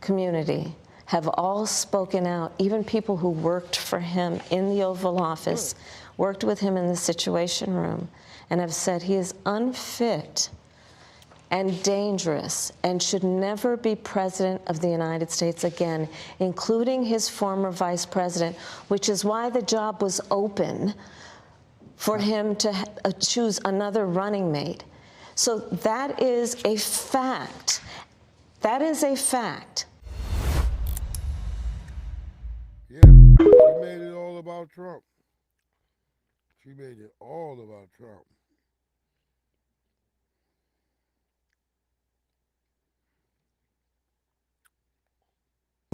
community, have all spoken out, even people who worked for him in the Oval Office, worked with him in the Situation Room, and have said he is unfit and dangerous and should never be president of the United States again, including his former vice president, which is why the job was open for him to choose another running mate. So that is a fact. That is a fact. Yeah, she made it all about Trump. She made it all about Trump.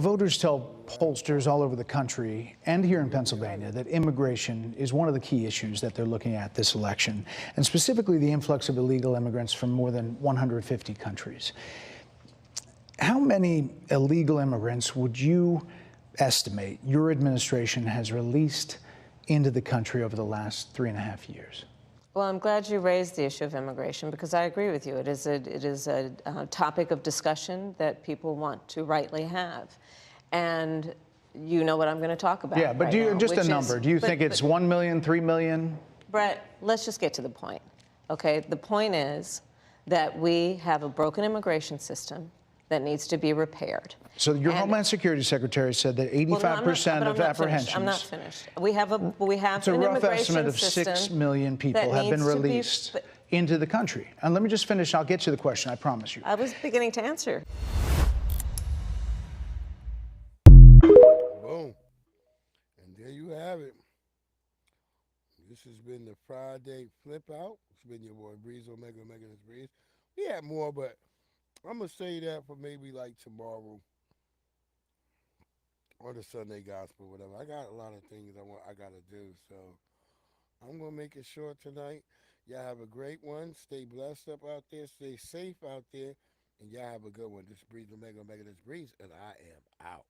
Voters tell pollsters all over the country and here in Pennsylvania that immigration is one of the key issues that they're looking at this election, and specifically the influx of illegal immigrants from more than 150 countries. How many illegal immigrants would you estimate your administration has released into the country over the last 3.5 years? Well, I'm glad you raised the issue of immigration because I agree with you. It is a topic of discussion that people want to rightly have. And you know what I'm going to talk about. Yeah, but right do you, now, just a number, do you think it's 1 million, 3 million? Brett, let's just get to the point, okay? The point is that we have a broken immigration system that needs to be repaired. So your Homeland Security Secretary said that 85% of apprehensions. I'm not finished. We have it's a rough estimate of 6 million people have been released into the country. And let me just finish. I'll get to the question. I promise you. I was beginning to answer. Boom. And there you have it. This has been the Friday Flip Out. It's been your boy Breeze Omega this Breeze. We had more, but I'm going to say that for maybe like tomorrow or the Sunday Gospel, whatever. I got a lot of things I got to do, so I'm going to make it short tonight. Y'all have a great one. Stay blessed up out there. Stay safe out there. And y'all have a good one. This is Breeze Omega this Breeze, and I am out.